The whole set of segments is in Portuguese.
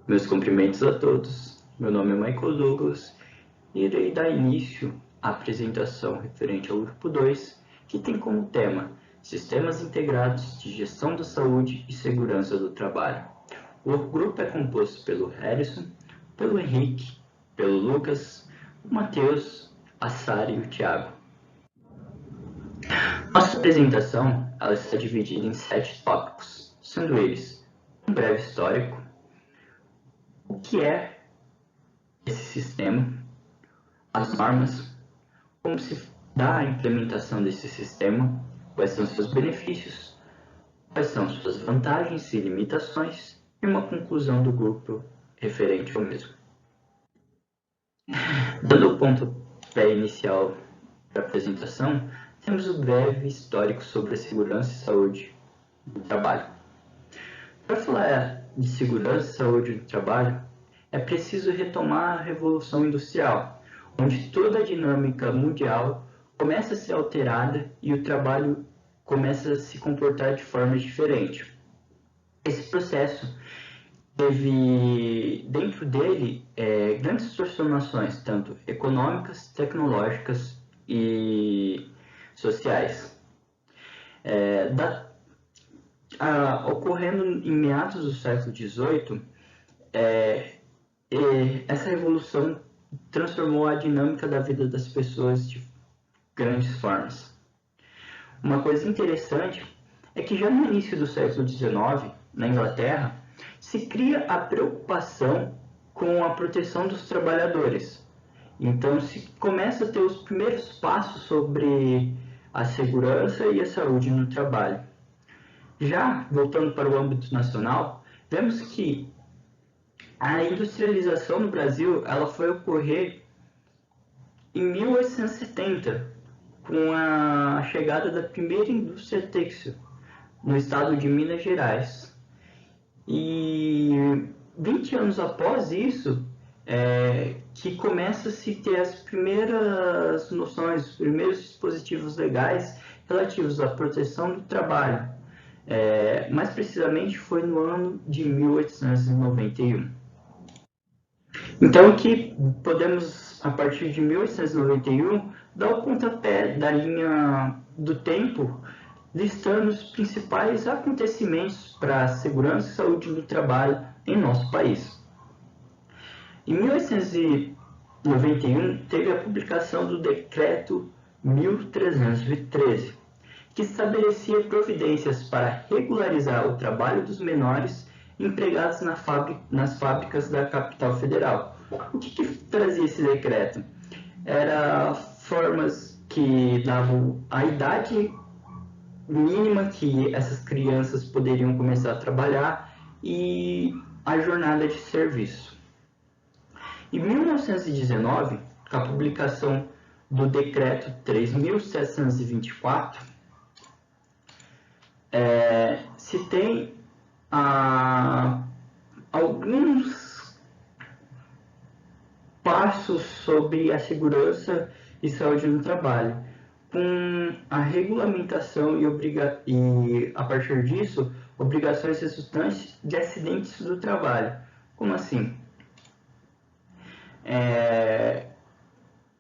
Meus cumprimentos a todos. Meu nome é Michael Douglas e irei dar início à apresentação referente ao grupo 2, que tem como tema Sistemas Integrados de Gestão da Saúde e Segurança do Trabalho. O grupo é composto pelo Harrison, pelo Henrique, pelo Lucas, o Matheus, a Sara e o Thiago. Nossa apresentação ela está dividida em 7 tópicos, sendo eles um breve histórico, o que é esse sistema, as normas, como se dá a implementação desse sistema, quais são seus benefícios, quais são suas vantagens e limitações, e uma conclusão do grupo referente ao mesmo. Dando o pontapé inicial da apresentação, temos o breve histórico sobre a segurança e saúde do trabalho. Para falar de segurança e saúde do trabalho, é preciso retomar a Revolução Industrial, onde toda a dinâmica mundial começa a ser alterada e o trabalho começa a se comportar de forma diferente. Esse processo teve dentro dele grandes transformações, tanto econômicas, tecnológicas e sociais. Ocorrendo em meados do século XVIII, essa revolução transformou a dinâmica da vida das pessoas de grandes formas. Uma coisa interessante é que já no início do século XIX, na Inglaterra, se cria a preocupação com a proteção dos trabalhadores. Então se começa a ter os primeiros passos sobre a segurança e a saúde no trabalho. Já voltando para o âmbito nacional, vemos que a industrialização no Brasil ela foi ocorrer em 1870, com a chegada da primeira indústria têxtil no estado de Minas Gerais. E 20 anos após isso, que começa a se ter as primeiras noções, os primeiros dispositivos legais relativos à proteção do trabalho. Mais precisamente foi no ano de 1891. Então aqui podemos, a partir de 1891, dar o pontapé da linha do tempo, listando os principais acontecimentos para a segurança e saúde do trabalho em nosso país. Em 1891, teve a publicação do Decreto 1313, que estabelecia providências para regularizar o trabalho dos menores empregados nas fábricas da capital federal. O que trazia esse decreto? Era formas que davam a idade mínima que essas crianças poderiam começar a trabalhar e a jornada de serviço. Em 1919, com a publicação do Decreto 3.724, se tem alguns passos sobre a segurança e saúde no trabalho, com a regulamentação e a partir disso, obrigações resultantes de acidentes do trabalho. Como assim?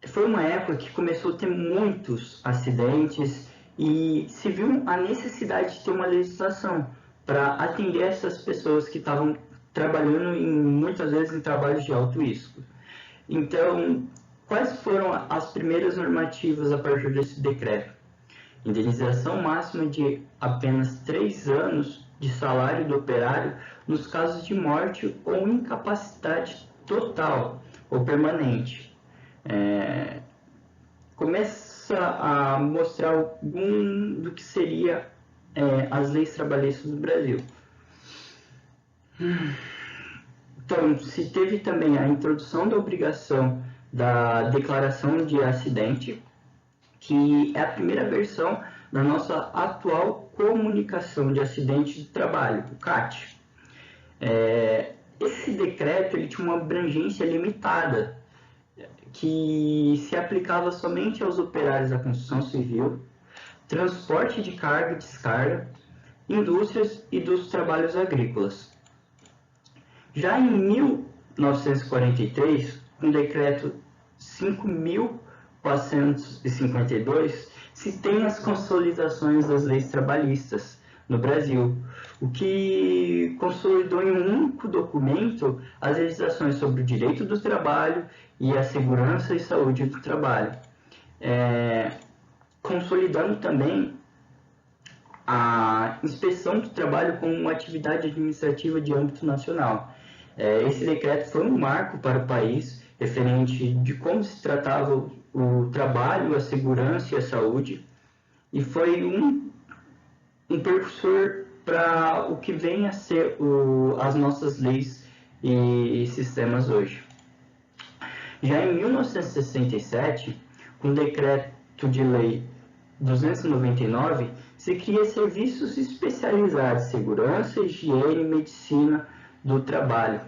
Foi uma época que começou a ter muitos acidentes e se viu a necessidade de ter uma legislação para atender essas pessoas que estavam trabalhando muitas vezes em trabalhos de alto risco. Então, quais foram as primeiras normativas a partir desse decreto? Indenização máxima de apenas 3 anos de salário do operário nos casos de morte ou incapacidade total ou permanente. Começa a mostrar algum do que seria as leis trabalhistas do Brasil. Então, se teve também a introdução da obrigação da declaração de acidente, que é a primeira versão da nossa atual comunicação de acidente de trabalho, o CAT. Esse decreto ele tinha uma abrangência limitada, que se aplicava somente aos operários da construção civil, transporte de carga e descarga, indústrias e dos trabalhos agrícolas. Já em 1943, com o decreto 5.452, se tem as consolidações das leis trabalhistas no Brasil, o que consolidou em um único documento as legislações sobre o direito do trabalho e a segurança e saúde do trabalho, consolidando também a inspeção do trabalho como uma atividade administrativa de âmbito nacional. Esse decreto foi um marco para o país, referente de como se tratava o trabalho, a segurança e a saúde, e foi um precursor para o que vem a ser as nossas leis e sistemas hoje. Já em 1967, com o decreto de lei 299, se cria serviços especializados em segurança, higiene e medicina do trabalho,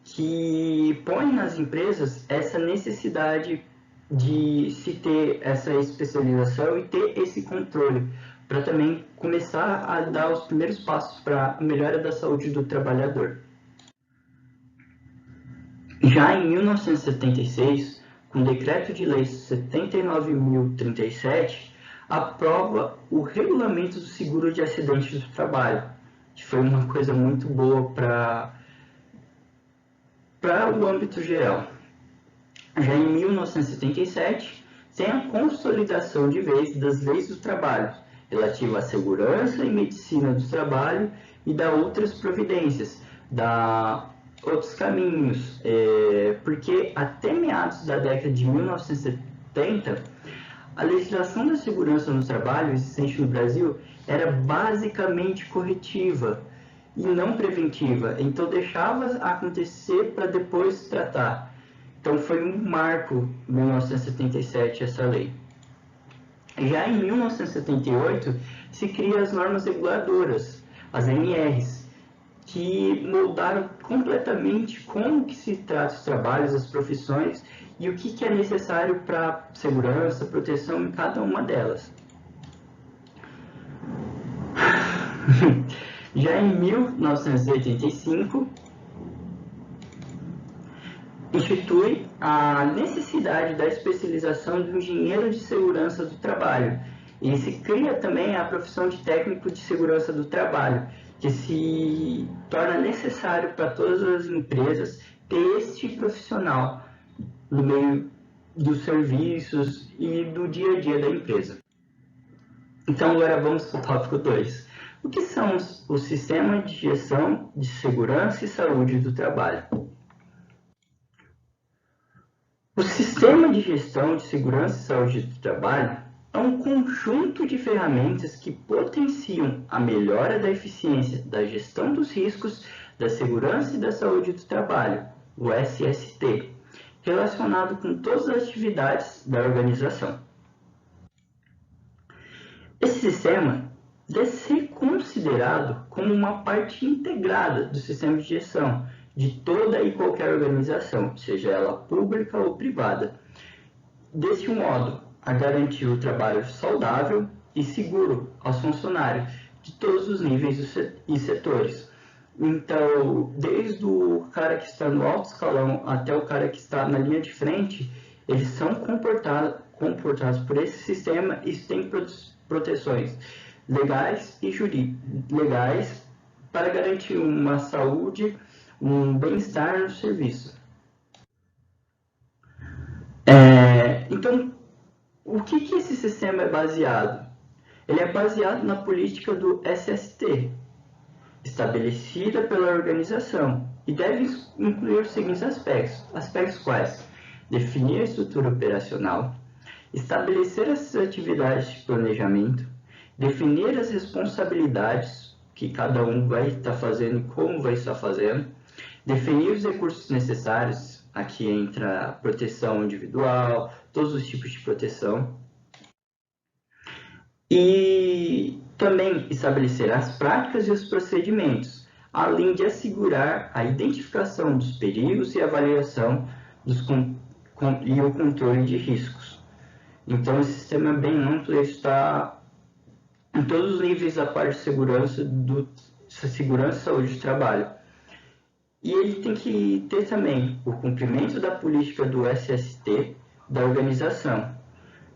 que põe nas empresas essa necessidade de se ter essa especialização e ter esse controle, para também começar a dar os primeiros passos para a melhora da saúde do trabalhador. Já em 1976, com o Decreto de Lei 79.037, aprova o Regulamento do Seguro de Acidentes do Trabalho, que foi uma coisa muito boa para o âmbito geral. Já em 1977, tem a consolidação de vez das leis do trabalho, relativa à segurança e medicina do trabalho e da outras providências, da outros caminhos, porque até meados da década de 1970, a legislação da segurança no trabalho existente no Brasil era basicamente corretiva e não preventiva, então deixava acontecer para depois tratar. Então foi um marco em 1977 essa lei. Já em 1978 se cria as normas reguladoras, as NRs, que moldaram completamente como que se trata os trabalhos, as profissões e o que é necessário para segurança, proteção em cada uma delas. Já em 1985, institui a necessidade da especialização do engenheiro de segurança do trabalho e se cria também a profissão de técnico de segurança do trabalho, que se torna necessário para todas as empresas ter este profissional no meio dos serviços e do dia a dia da empresa. Então agora vamos para o tópico 2. O que são os sistemas de gestão de segurança e saúde do trabalho? O sistema de gestão de segurança e saúde do trabalho é um conjunto de ferramentas que potenciam a melhora da eficiência da gestão dos riscos, da segurança e da saúde do trabalho, o SST, relacionado com todas as atividades da organização. Esse sistema deve ser considerado como uma parte integrada do sistema de gestão de toda e qualquer organização, seja ela pública ou privada. Desse modo, a garantir o trabalho saudável e seguro aos funcionários de todos os níveis e setores. Então, desde o cara que está no alto escalão até o cara que está na linha de frente, eles são comportados por esse sistema e têm proteções legais e legais para garantir uma saúde, um bem-estar no serviço. Então, o que esse sistema é baseado? Ele é baseado na política do SST, estabelecida pela organização, e deve incluir os seguintes aspectos. Aspectos quais? Definir a estrutura operacional, estabelecer as atividades de planejamento, definir as responsabilidades que cada um vai estar fazendo e como vai estar fazendo, definir os recursos necessários, aqui entra a proteção individual, todos os tipos de proteção, e também estabelecer as práticas e os procedimentos, além de assegurar a identificação dos perigos e avaliação e o controle de riscos. Então, esse sistema é bem amplo, ele está em todos os níveis da parte de segurança segurança e saúde do trabalho. E ele tem que ter também o cumprimento da política do SST da organização.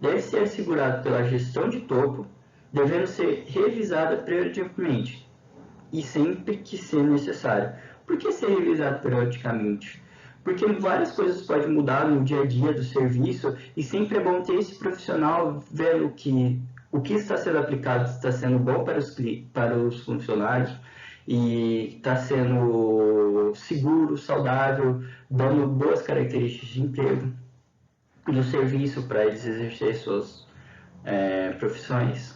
Deve ser assegurado pela gestão de topo, devendo ser revisada periodicamente e sempre que ser necessário. Por que ser revisado periodicamente? Porque várias coisas podem mudar no dia a dia do serviço e sempre é bom ter esse profissional vendo que o que está sendo aplicado está sendo bom para os funcionários e está sendo seguro, saudável, dando boas características de emprego e do serviço para eles exercerem suas profissões.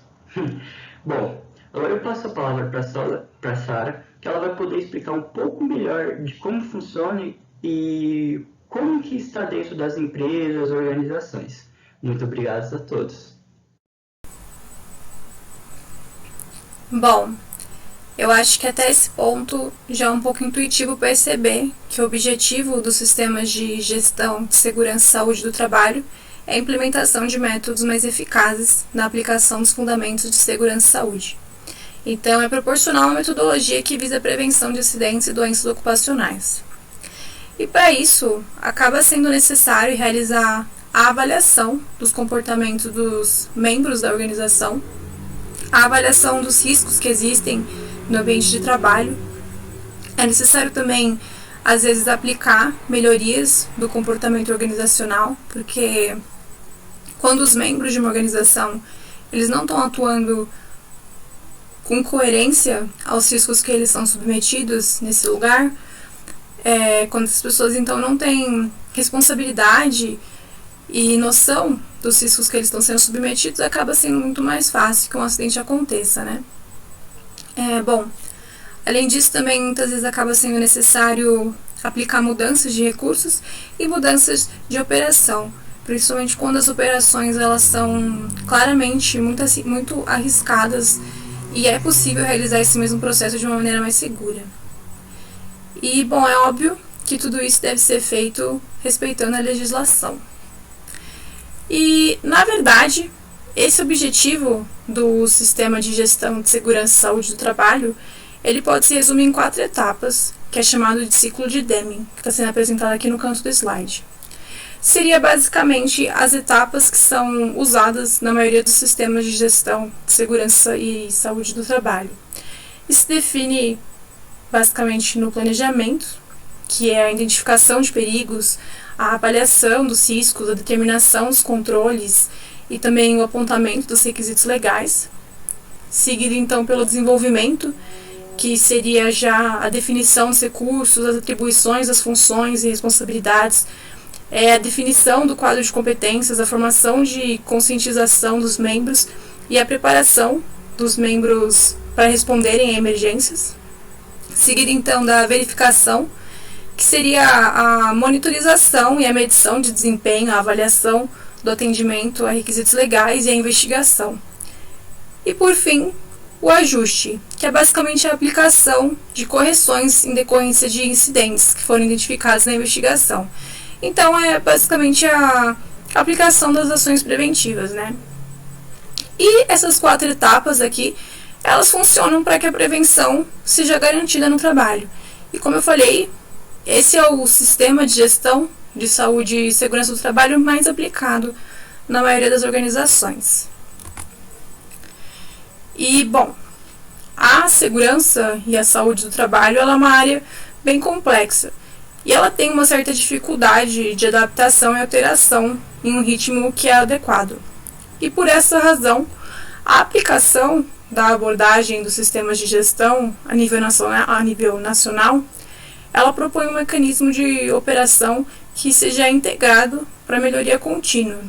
Bom, agora eu passo a palavra para a Sara, que ela vai poder explicar um pouco melhor de como funciona e como que está dentro das empresas, organizações. Muito obrigado a todos. Bom, eu acho que até esse ponto já é um pouco intuitivo perceber que o objetivo dos sistemas de gestão de segurança e saúde do trabalho é a implementação de métodos mais eficazes na aplicação dos fundamentos de segurança e saúde. Então, é proporcionar uma metodologia que visa a prevenção de acidentes e doenças ocupacionais. E para isso, acaba sendo necessário realizar a avaliação dos comportamentos dos membros da organização, a avaliação dos riscos que existem no ambiente de trabalho. É necessário também, às vezes, aplicar melhorias do comportamento organizacional, porque quando os membros de uma organização eles não estão atuando com coerência aos riscos que eles são submetidos nesse lugar, quando as pessoas então não têm responsabilidade e noção dos riscos que eles estão sendo submetidos, acaba sendo muito mais fácil que um acidente aconteça, né? Bom, além disso também muitas vezes acaba sendo necessário aplicar mudanças de recursos e mudanças de operação, principalmente quando as operações elas são claramente muito arriscadas e é possível realizar esse mesmo processo de uma maneira mais segura. E, bom, é óbvio que tudo isso deve ser feito respeitando a legislação. E, na verdade, esse objetivo do sistema de gestão de segurança e saúde do trabalho, ele pode se resumir em 4 etapas, que é chamado de ciclo de Deming, que está sendo apresentado aqui no canto do slide. Seria basicamente as etapas que são usadas na maioria dos sistemas de gestão de segurança e saúde do trabalho. Isso se define basicamente no planejamento, que é a identificação de perigos, a avaliação dos riscos, a determinação dos controles e também o apontamento dos requisitos legais, seguido então pelo desenvolvimento, que seria já a definição dos recursos, as atribuições, as funções e responsabilidades, a definição do quadro de competências, a formação de conscientização dos membros e a preparação dos membros para responderem a emergências, seguido então da verificação, que seria a monitorização e a medição de desempenho, a avaliação do atendimento a requisitos legais e a investigação. E por fim, o ajuste, que é basicamente a aplicação de correções em decorrência de incidentes que foram identificados na investigação. Então, é basicamente a aplicação das ações preventivas, né? E essas 4 etapas aqui, elas funcionam para que a prevenção seja garantida no trabalho. E como eu falei, esse é o sistema de gestão de saúde e segurança do trabalho mais aplicado na maioria das organizações. E, bom, a segurança e a saúde do trabalho ela é uma área bem complexa. E ela tem uma certa dificuldade de adaptação e alteração em um ritmo que é adequado. E por essa razão, a aplicação da abordagem dos sistemas de gestão a nível nacional, ela propõe um mecanismo de operação que seja integrado para melhoria contínua.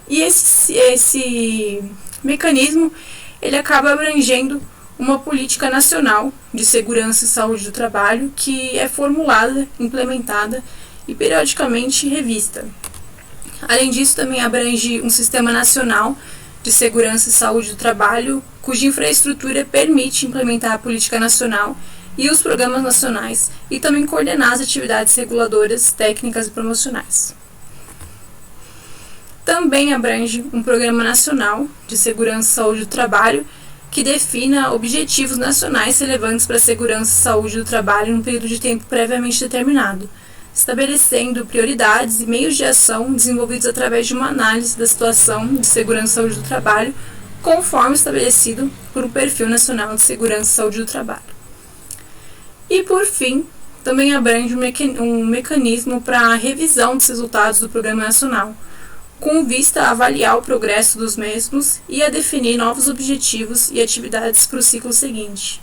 E esse mecanismo ele acaba abrangendo uma política nacional de segurança e saúde do trabalho que é formulada, implementada e periodicamente revista. Além disso, também abrange um sistema nacional de segurança e saúde do trabalho, cuja infraestrutura permite implementar a política nacional e os programas nacionais e também coordenar as atividades reguladoras, técnicas e promocionais. Também abrange um programa nacional de segurança e saúde do trabalho que defina objetivos nacionais relevantes para a segurança e saúde do trabalho num período de tempo previamente determinado, estabelecendo prioridades e meios de ação desenvolvidos através de uma análise da situação de segurança e saúde do trabalho, conforme estabelecido por um Perfil Nacional de Segurança e Saúde do Trabalho. E, por fim, também abrange um mecanismo para a revisão dos resultados do Programa Nacional, com vista a avaliar o progresso dos mesmos e a definir novos objetivos e atividades para o ciclo seguinte.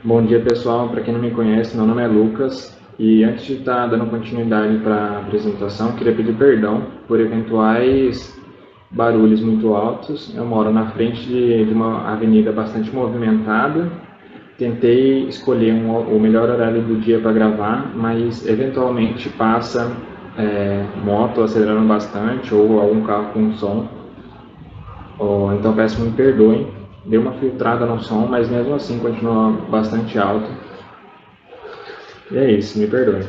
Bom dia, pessoal. Para quem não me conhece, meu nome é Lucas e antes de estar dando continuidade para a apresentação, queria pedir perdão por eventuais barulhos muito altos. Eu moro na frente de uma avenida bastante movimentada. Tentei escolher o melhor horário do dia para gravar, mas eventualmente passa moto acelerando bastante ou algum carro com som. Então peço que me perdoem. Deu uma filtrada no som, mas mesmo assim continua bastante alto. E é isso, me perdoe.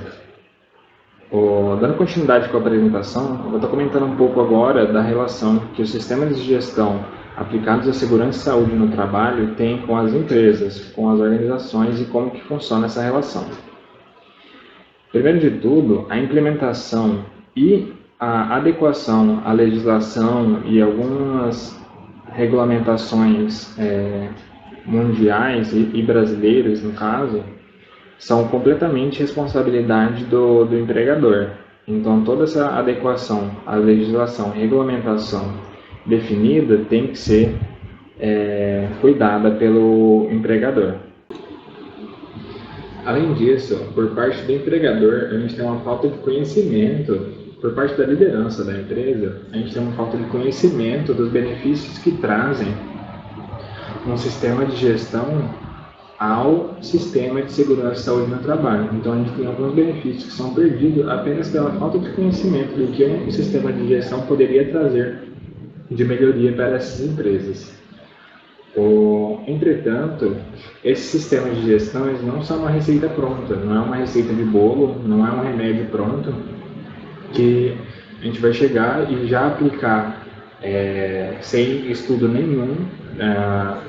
Dando continuidade com a apresentação, eu vou estar comentando um pouco agora da relação que os sistemas de gestão aplicados à segurança e saúde no trabalho têm com as empresas, com as organizações e como que funciona essa relação. Primeiro de tudo, a implementação e a adequação à legislação e algumas regulamentações mundiais e brasileiras, no caso, são completamente responsabilidade do empregador. Então, toda essa adequação à legislação, regulamentação definida tem que ser cuidada pelo empregador. Além disso, por parte do empregador, a gente tem uma falta de conhecimento. Por parte da liderança da empresa, a gente tem uma falta de conhecimento dos benefícios que trazem um sistema de gestão ao sistema de segurança e saúde no trabalho. Então, a gente tem alguns benefícios que são perdidos apenas pela falta de conhecimento do que um sistema de gestão poderia trazer de melhoria para essas empresas. Entretanto, esses sistemas de gestão eles não são uma receita pronta, não é uma receita de bolo, não é um remédio pronto, que a gente vai chegar e já aplicar sem estudo nenhum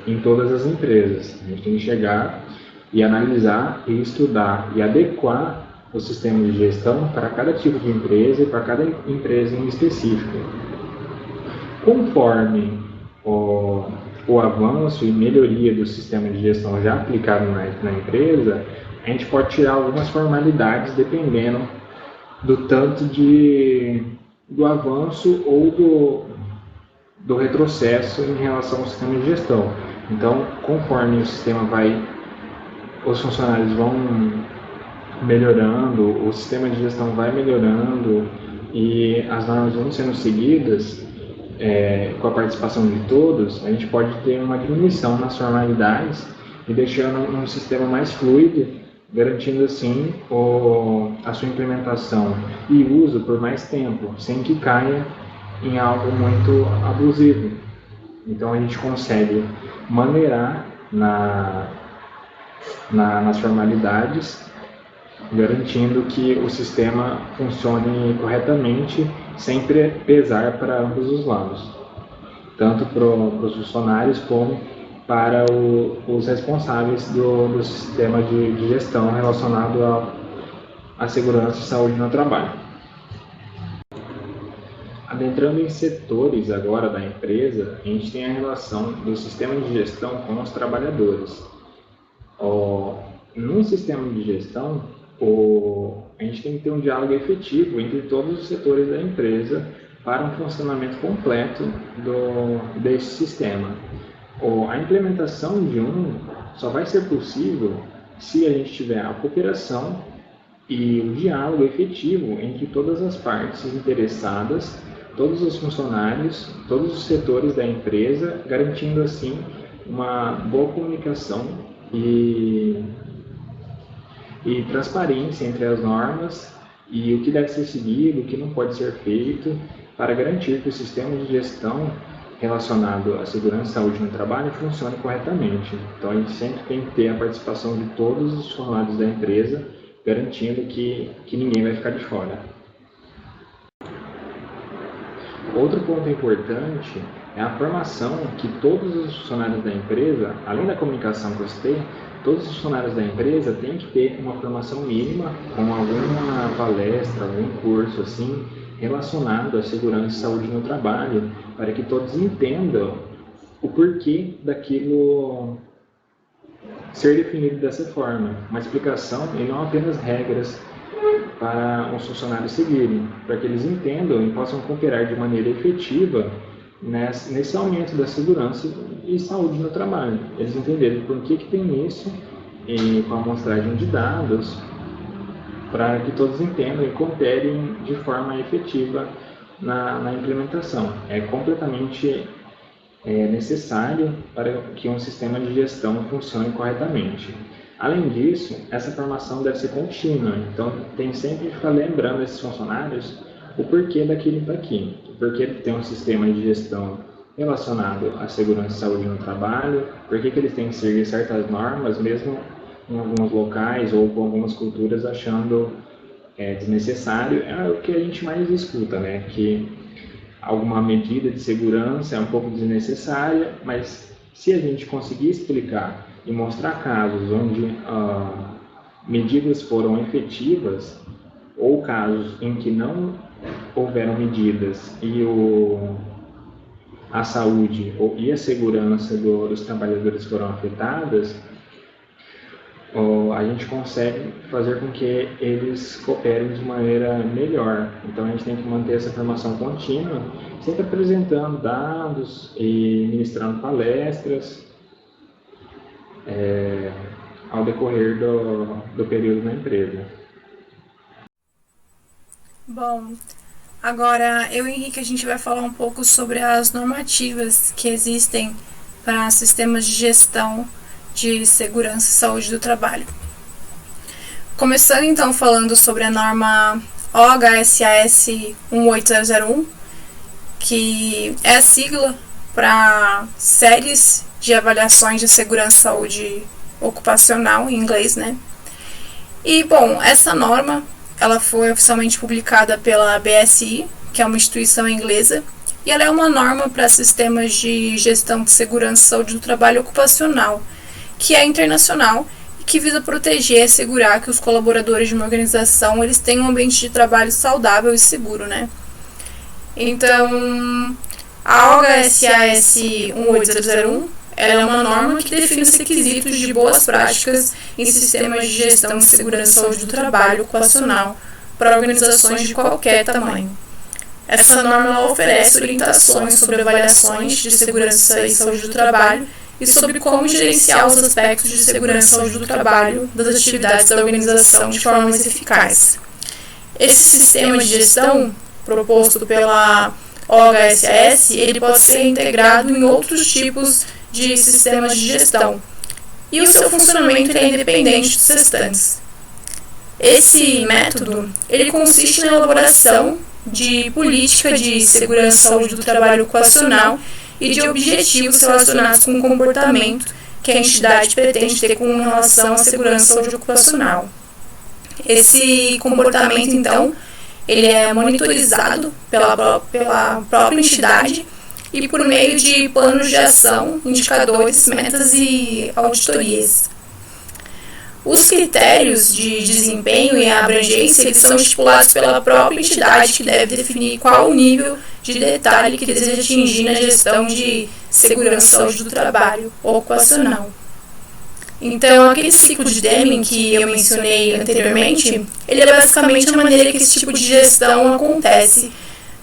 em todas as empresas. A gente tem que chegar e analisar e estudar e adequar o sistema de gestão para cada tipo de empresa e para cada empresa em específico. Conforme o avanço e melhoria do sistema de gestão já aplicado na empresa, a gente pode tirar algumas formalidades dependendo do tanto do avanço ou do retrocesso em relação ao sistema de gestão. Então, conforme o sistema os funcionários vão melhorando, o sistema de gestão vai melhorando e as normas vão sendo seguidas com a participação de todos, a gente pode ter uma diminuição nas formalidades e deixando um sistema mais fluido, garantindo assim a sua implementação e uso por mais tempo, sem que caia em algo muito abusivo. Então a gente consegue maneirar nas formalidades, garantindo que o sistema funcione corretamente, sem pesar para ambos os lados, tanto para os funcionários como para os responsáveis do sistema de gestão relacionado à segurança e saúde no trabalho. Adentrando em setores agora da empresa, a gente tem a relação do sistema de gestão com os trabalhadores. Num sistema de gestão, a gente tem que ter um diálogo efetivo entre todos os setores da empresa para um funcionamento completo desse sistema. A implementação de só vai ser possível se a gente tiver a cooperação e o diálogo efetivo entre todas as partes interessadas, todos os funcionários, todos os setores da empresa, garantindo assim uma boa comunicação e transparência entre as normas e o que deve ser seguido, o que não pode ser feito, para garantir que o sistema de gestão relacionado à segurança e saúde no trabalho funcione corretamente. Então a gente sempre tem que ter a participação de todos os funcionários da empresa, garantindo que ninguém vai ficar de fora. Outro ponto importante é a formação que todos os funcionários da empresa, além da comunicação que eu citei, todos os funcionários da empresa têm que ter uma formação mínima com alguma palestra, algum curso assim, relacionado à segurança e saúde no trabalho, para que todos entendam o porquê daquilo ser definido dessa forma. Uma explicação e não apenas regras para os funcionários seguirem, para que eles entendam e possam cooperar de maneira efetiva nesse aumento da segurança e saúde no trabalho. Eles entenderem por que tem isso e com a amostragem de dados, para que todos entendam e cooperem de forma efetiva na implementação. É completamente necessário para que um sistema de gestão funcione corretamente. Além disso, essa formação deve ser contínua, então tem sempre que ficar lembrando esses funcionários o porquê daquilo está aqui, o porquê de ter um sistema de gestão relacionado à segurança e saúde no trabalho, porquê que eles têm que seguir certas normas, mesmo em alguns locais ou com algumas culturas achando desnecessário. É o que a gente mais escuta, né? Que alguma medida de segurança é um pouco desnecessária, mas se a gente conseguir explicar e mostrar casos onde medidas foram efetivas ou casos em que não houveram medidas e a saúde e a segurança dos trabalhadores foram afetadas, a gente consegue fazer com que eles cooperem de maneira melhor. Então a gente tem que manter essa formação contínua, sempre apresentando dados e ministrando palestras ao decorrer do período na empresa. Bom, agora eu e o Henrique a gente vai falar um pouco sobre as normativas que existem para sistemas de gestão de segurança e saúde do trabalho. Começando então falando sobre a norma OHSAS 18001, que é a sigla para séries de avaliações de segurança e saúde ocupacional, em inglês, né? E, bom, essa norma, ela foi oficialmente publicada pela BSI, que é uma instituição inglesa, e ela é uma norma para sistemas de gestão de segurança e saúde do trabalho ocupacional, que é internacional e que visa proteger e assegurar que os colaboradores de uma organização eles tenham um ambiente de trabalho saudável e seguro, né? Então, a OHSAS 18001 ela é uma norma que define os requisitos de boas práticas em sistemas de gestão de segurança e saúde do trabalho ocupacional para organizações de qualquer tamanho. Essa norma oferece orientações sobre avaliações de segurança e saúde do trabalho e sobre como gerenciar os aspectos de segurança e saúde do trabalho das atividades da organização de forma mais eficaz. Esse sistema de gestão proposto pela OHSAS, ele pode ser integrado em outros tipos de sistemas de gestão, e o seu funcionamento é independente dos restantes. Esse método, ele consiste na elaboração de política de segurança e saúde do trabalho ocupacional e de objetivos relacionados com o comportamento que a entidade pretende ter com relação à segurança e saúde ocupacional. Esse comportamento, então, ele é monitorizado pela própria entidade e por meio de planos de ação, indicadores, metas e auditorias. Os critérios de desempenho e a abrangência eles são estipulados pela própria entidade, que deve definir qual o nível de detalhe que deseja atingir na gestão de segurança e saúde do trabalho ocupacional. Então, aquele ciclo de Deming que eu mencionei anteriormente, ele é basicamente a maneira que esse tipo de gestão acontece,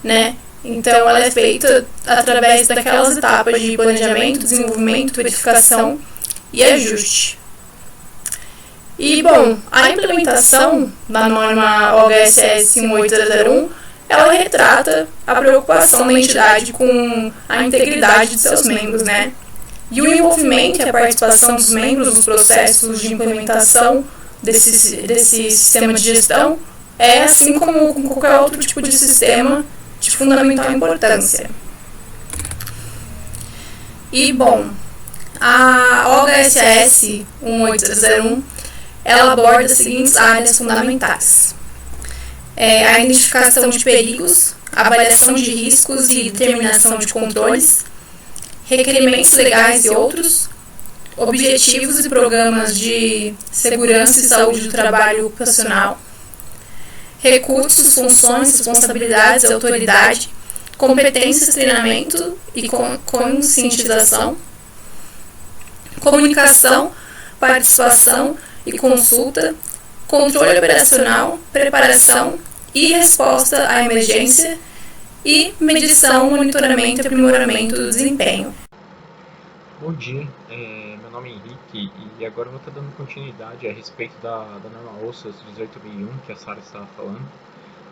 né? Então, ela é feita através daquelas etapas de planejamento, desenvolvimento, verificação e ajuste. E, bom, a implementação da norma OHSAS 18001, ela retrata a preocupação da entidade com a integridade de seus membros, né? E o envolvimento e a participação dos membros nos processos de implementação desse sistema de gestão é, assim como com qualquer outro tipo de sistema, de fundamental importância. E, bom, a OHSAS 18001 ela aborda as seguintes áreas fundamentais: a identificação de perigos, avaliação de riscos e determinação de controles, requerimentos legais e outros, objetivos e programas de segurança e saúde do trabalho ocupacional, recursos, funções, responsabilidades e autoridade, competências, treinamento e conscientização, comunicação, participação e consulta, controle operacional, preparação e resposta à emergência e medição, monitoramento e aprimoramento do desempenho. Bom dia, meu nome é Henrique e agora eu vou estar dando continuidade a respeito da norma OSHA 18001 que a Sara estava falando.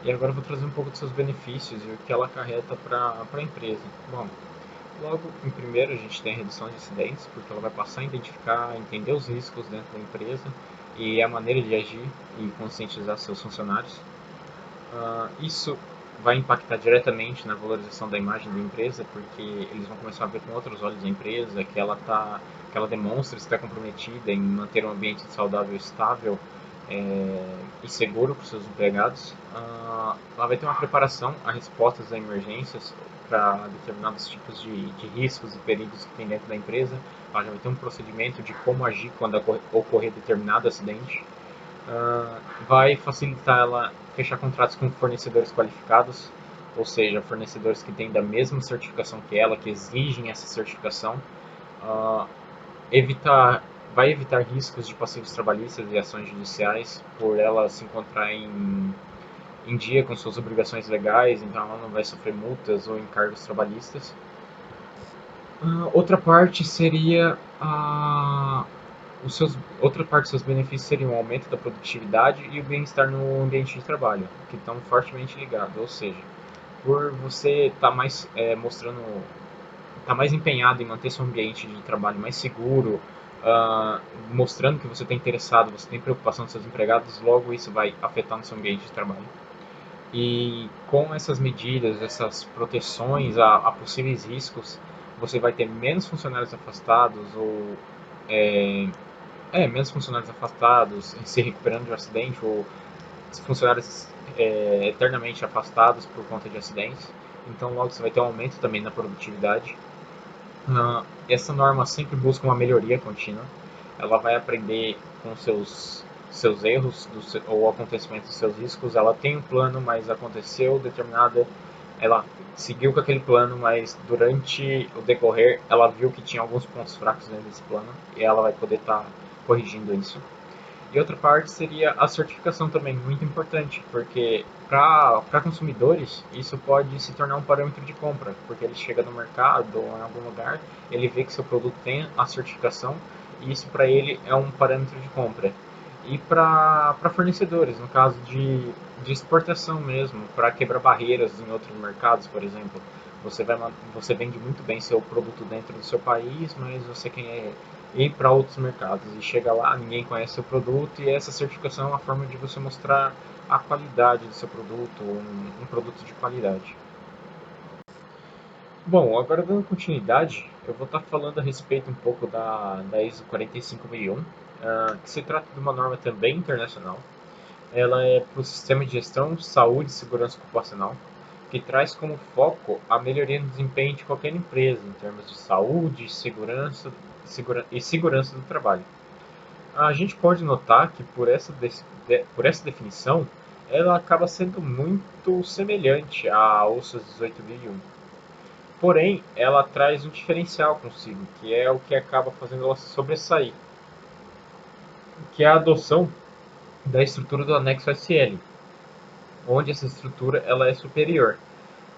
E agora eu vou trazer um pouco dos seus benefícios e o que ela acarreta para a empresa. Bom, logo em primeiro a gente tem a redução de acidentes, porque ela vai passar a identificar, entender os riscos dentro da empresa e a maneira de agir e conscientizar seus funcionários. Isso vai impactar diretamente na valorização da imagem da empresa, porque eles vão começar a ver com outros olhos a empresa, que ela demonstra estar comprometida em manter um ambiente saudável e estável e seguro para os seus empregados. Ela vai ter uma preparação a respostas a emergências para determinados tipos de riscos e perigos que tem dentro da empresa. Ela já vai ter um procedimento de como agir quando ocorrer determinado acidente. Vai facilitar ela fechar contratos com fornecedores qualificados, ou seja, fornecedores que têm da mesma certificação que ela, que exigem essa certificação. Vai evitar riscos de passivos trabalhistas e ações judiciais por ela se encontrar em dia com suas obrigações legais, então ela não vai sofrer multas ou encargos trabalhistas. Outra parte seria outra parte dos seus benefícios seriam o aumento da produtividade e o bem-estar no ambiente de trabalho, que estão fortemente ligados. Ou seja, por você estar mais mais empenhado em manter seu ambiente de trabalho mais seguro, mostrando que você está interessado, você tem preocupação dos seus empregados, logo isso vai afetar no seu ambiente de trabalho. E com essas medidas, essas proteções a possíveis riscos, você vai ter menos funcionários afastados ou menos funcionários afastados se recuperando de um acidente ou funcionários eternamente afastados por conta de acidentes. Então logo você vai ter um aumento também na produtividade. Essa norma sempre busca uma melhoria contínua. Ela vai aprender com seus erros ou acontecimentos dos seus riscos. Ela tem um plano, mas aconteceu determinada. Ela seguiu com aquele plano, mas durante o decorrer ela viu que tinha alguns pontos fracos dentro desse plano e ela vai poder estar corrigindo isso. E outra parte seria a certificação também, muito importante, porque para consumidores isso pode se tornar um parâmetro de compra, porque ele chega no mercado ou em algum lugar, ele vê que seu produto tem a certificação e isso para ele é um parâmetro de compra. E para fornecedores, no caso de exportação mesmo, para quebrar barreiras em outros mercados, por exemplo, você vende muito bem seu produto dentro do seu país, mas você quer ir para outros mercados e chega lá, ninguém conhece seu produto e essa certificação é uma forma de você mostrar a qualidade do seu produto, um produto de qualidade. Bom, agora dando continuidade, eu vou estar falando a respeito um pouco da ISO 45001, que se trata de uma norma também internacional. Ela é para o sistema de gestão, saúde e segurança ocupacional, que traz como foco a melhoria no desempenho de qualquer empresa, em termos de saúde, segurança e segurança do trabalho. A gente pode notar que por essa definição, ela acaba sendo muito semelhante à OSHA 18001. Porém, ela traz um diferencial consigo, que é o que acaba fazendo ela sobressair, que é a adoção da estrutura do anexo SL, onde essa estrutura ela é superior.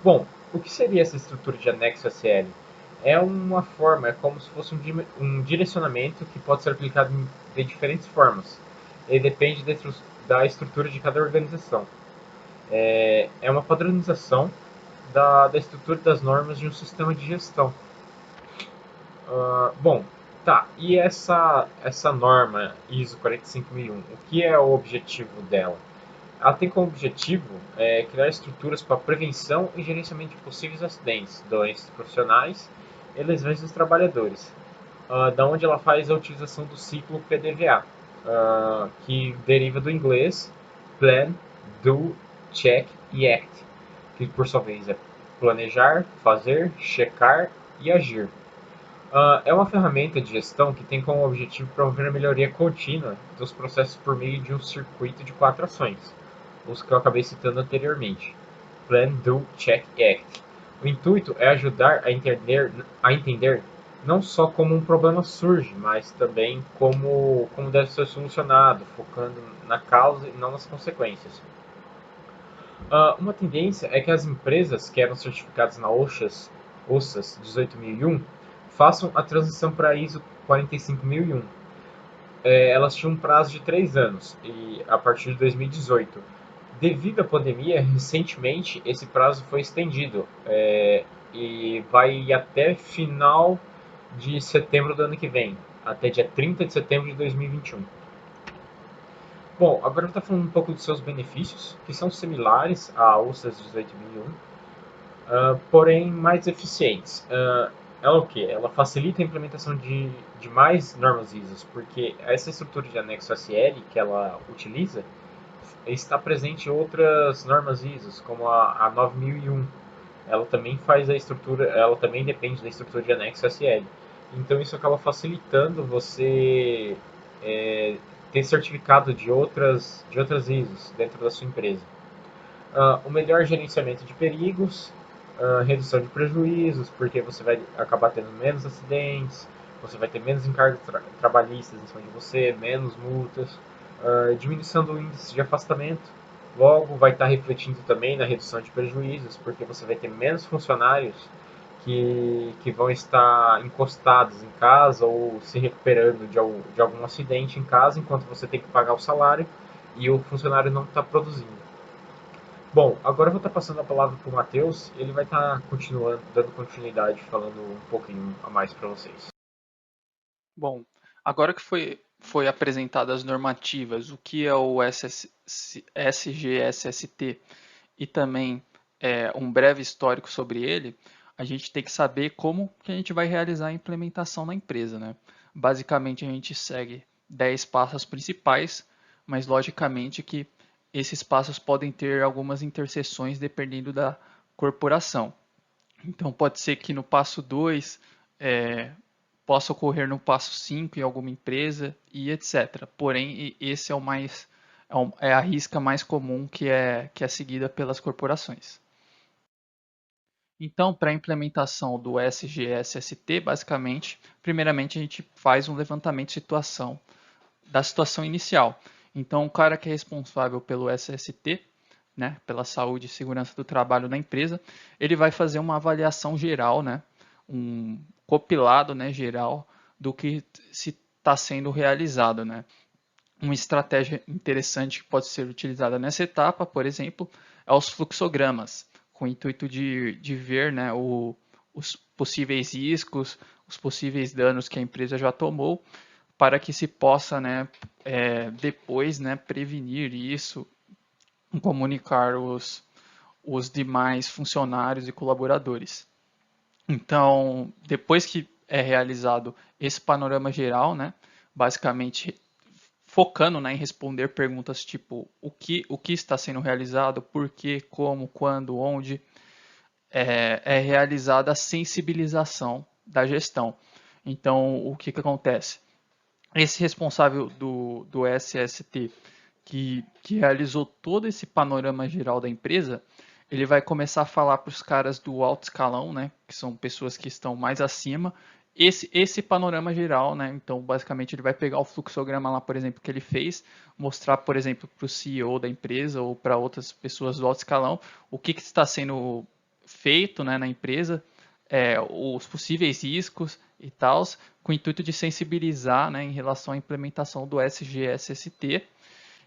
Bom, o que seria essa estrutura de anexo SL? É uma forma, é como se fosse um direcionamento que pode ser aplicado de diferentes formas. Ele depende da estrutura de cada organização. É uma padronização da estrutura das normas de um sistema de gestão. Bom, tá. E essa norma ISO 45001, o que é o objetivo dela? Ela tem como objetivo criar estruturas para prevenção e gerenciamento de possíveis acidentes, doenças profissionais e lesões dos trabalhadores, da onde ela faz a utilização do ciclo PDVA, que deriva do inglês Plan, Do, Check e Act, que por sua vez é planejar, fazer, checar e agir. É uma ferramenta de gestão que tem como objetivo promover a melhoria contínua dos processos por meio de um circuito de 4 ações, os que eu acabei citando anteriormente: Plan, Do, Check e Act. O intuito é ajudar a entender não só como um problema surge, mas também como deve ser solucionado, focando na causa e não nas consequências. Uma tendência é que as empresas que eram certificadas na OSHAS 18001 façam a transição para a ISO 45001. Elas tinham um prazo de 3 anos, e a partir de 2018. Devido à pandemia, recentemente esse prazo foi estendido, e vai até final de setembro do ano que vem, até dia 30 de setembro de 2021. Bom, agora eu vou estar falando um pouco dos seus benefícios, que são similares à USAS 18001, porém mais eficientes. Ela o quê? Ela facilita a implementação de mais normas ISO, porque essa estrutura de anexo SL que ela utiliza está presente em outras normas ISO, como a 9001. Ela também faz a estrutura, ela também depende da estrutura de anexo SL. Então isso acaba facilitando você ter certificado de outras ISOs dentro da sua empresa. O melhor gerenciamento de perigos, redução de prejuízos, porque você vai acabar tendo menos acidentes, você vai ter menos encargos trabalhistas em cima de você, menos multas, diminuição do índice de afastamento. Logo, vai estar refletindo também na redução de prejuízos, porque você vai ter menos funcionários que vão estar encostados em casa ou se recuperando de algum acidente em casa, enquanto você tem que pagar o salário e o funcionário não está produzindo. Bom, agora eu vou estar passando a palavra para o Matheus, ele vai estar dando continuidade, falando um pouquinho a mais para vocês. Bom, agora que foi apresentadas as normativas, o que é o SGSST e também um breve histórico sobre ele, a gente tem que saber como que a gente vai realizar a implementação na empresa, né? Basicamente, a gente segue 10 passos principais, mas logicamente que esses passos podem ter algumas interseções dependendo da corporação. Então, pode ser que no passo 2 possa ocorrer no passo 5 em alguma empresa e etc. Porém, esse é o mais é a risca mais comum que é seguida pelas corporações. Então, para a implementação do SGSST, basicamente, primeiramente a gente faz um levantamento de situação da situação inicial. Então, o cara que é responsável pelo SST, né, pela saúde e segurança do trabalho na empresa, ele vai fazer uma avaliação geral, né, um compilado, né, geral do que se está sendo realizado, né. Uma estratégia interessante que pode ser utilizada nessa etapa, por exemplo, é os fluxogramas, com o intuito de ver, né, os possíveis riscos, os possíveis danos que a empresa já tomou, para que se possa, né, depois, né, prevenir isso, comunicar os demais funcionários e colaboradores. Então, depois que é realizado esse panorama geral, né, basicamente focando, né, em responder perguntas tipo o que está sendo realizado, por quê, como, quando, onde, é realizada a sensibilização da gestão. Então, o que acontece? Esse responsável do SST que realizou todo esse panorama geral da empresa, ele vai começar a falar para os caras do alto escalão, né, que são pessoas que estão mais acima, esse panorama geral, né, então basicamente ele vai pegar o fluxograma lá, por exemplo, que ele fez, mostrar, por exemplo, para o CEO da empresa ou para outras pessoas do alto escalão o que está sendo feito, né, na empresa, os possíveis riscos e tal, com o intuito de sensibilizar, né, em relação à implementação do SGSST.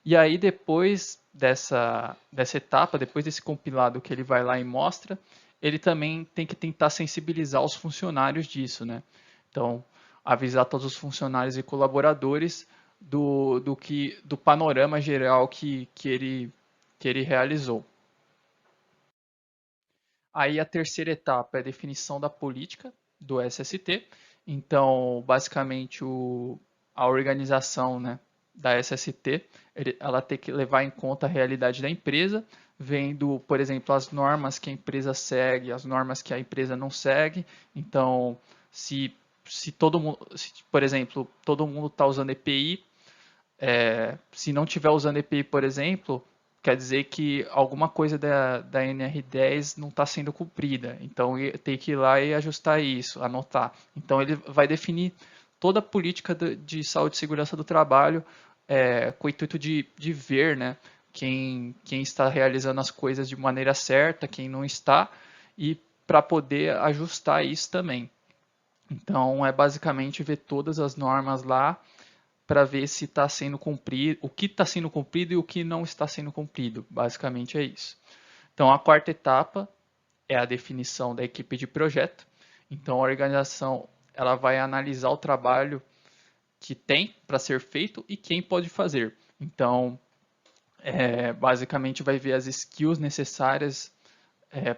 E aí, depois dessa etapa, depois desse compilado que ele vai lá e mostra, ele também tem que tentar sensibilizar os funcionários disso, né? Então, avisar todos os funcionários e colaboradores do panorama geral que ele realizou. Aí a terceira etapa é a definição da política do SST. Então, basicamente, a organização, né, da SST, ela tem que levar em conta a realidade da empresa, vendo, por exemplo, as normas que a empresa segue, as normas que a empresa não segue. Então, se todo mundo, por exemplo, todo mundo está usando EPI, se não tiver usando EPI, por exemplo, quer dizer que alguma coisa da NR10 não está sendo cumprida. Então, tem que ir lá e ajustar isso, anotar. Então, ele vai definir toda a política de saúde e segurança do trabalho com o intuito de ver, né, quem está realizando as coisas de maneira certa, quem não está, e para poder ajustar isso também. Então, é basicamente ver todas as normas lá para ver se está sendo cumprido, o que está sendo cumprido e o que não está sendo cumprido. Basicamente é isso. Então, a quarta etapa é a definição da equipe de projeto. Então, a organização ela vai analisar o trabalho que tem para ser feito e quem pode fazer. Então, basicamente vai ver as skills necessárias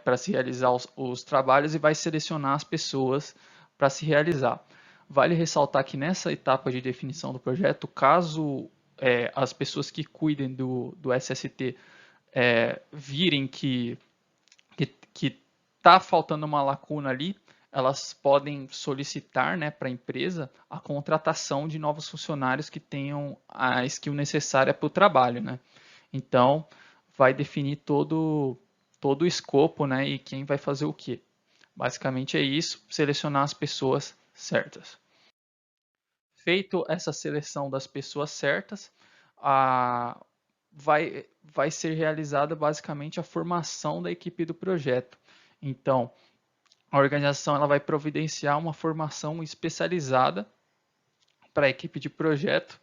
para se realizar os trabalhos e vai selecionar as pessoas para se realizar. Vale ressaltar que nessa etapa de definição do projeto, caso as pessoas que cuidem do SST virem que está faltando uma lacuna ali, elas podem solicitar, né, para a empresa a contratação de novos funcionários que tenham a skill necessária para o trabalho, né? Então, vai definir todo o escopo, né, e quem vai fazer o quê. Basicamente é isso, selecionar as pessoas certas. Feito essa seleção das pessoas certas, vai ser realizada basicamente a formação da equipe do projeto. Então, a organização ela vai providenciar uma formação especializada para a equipe de projeto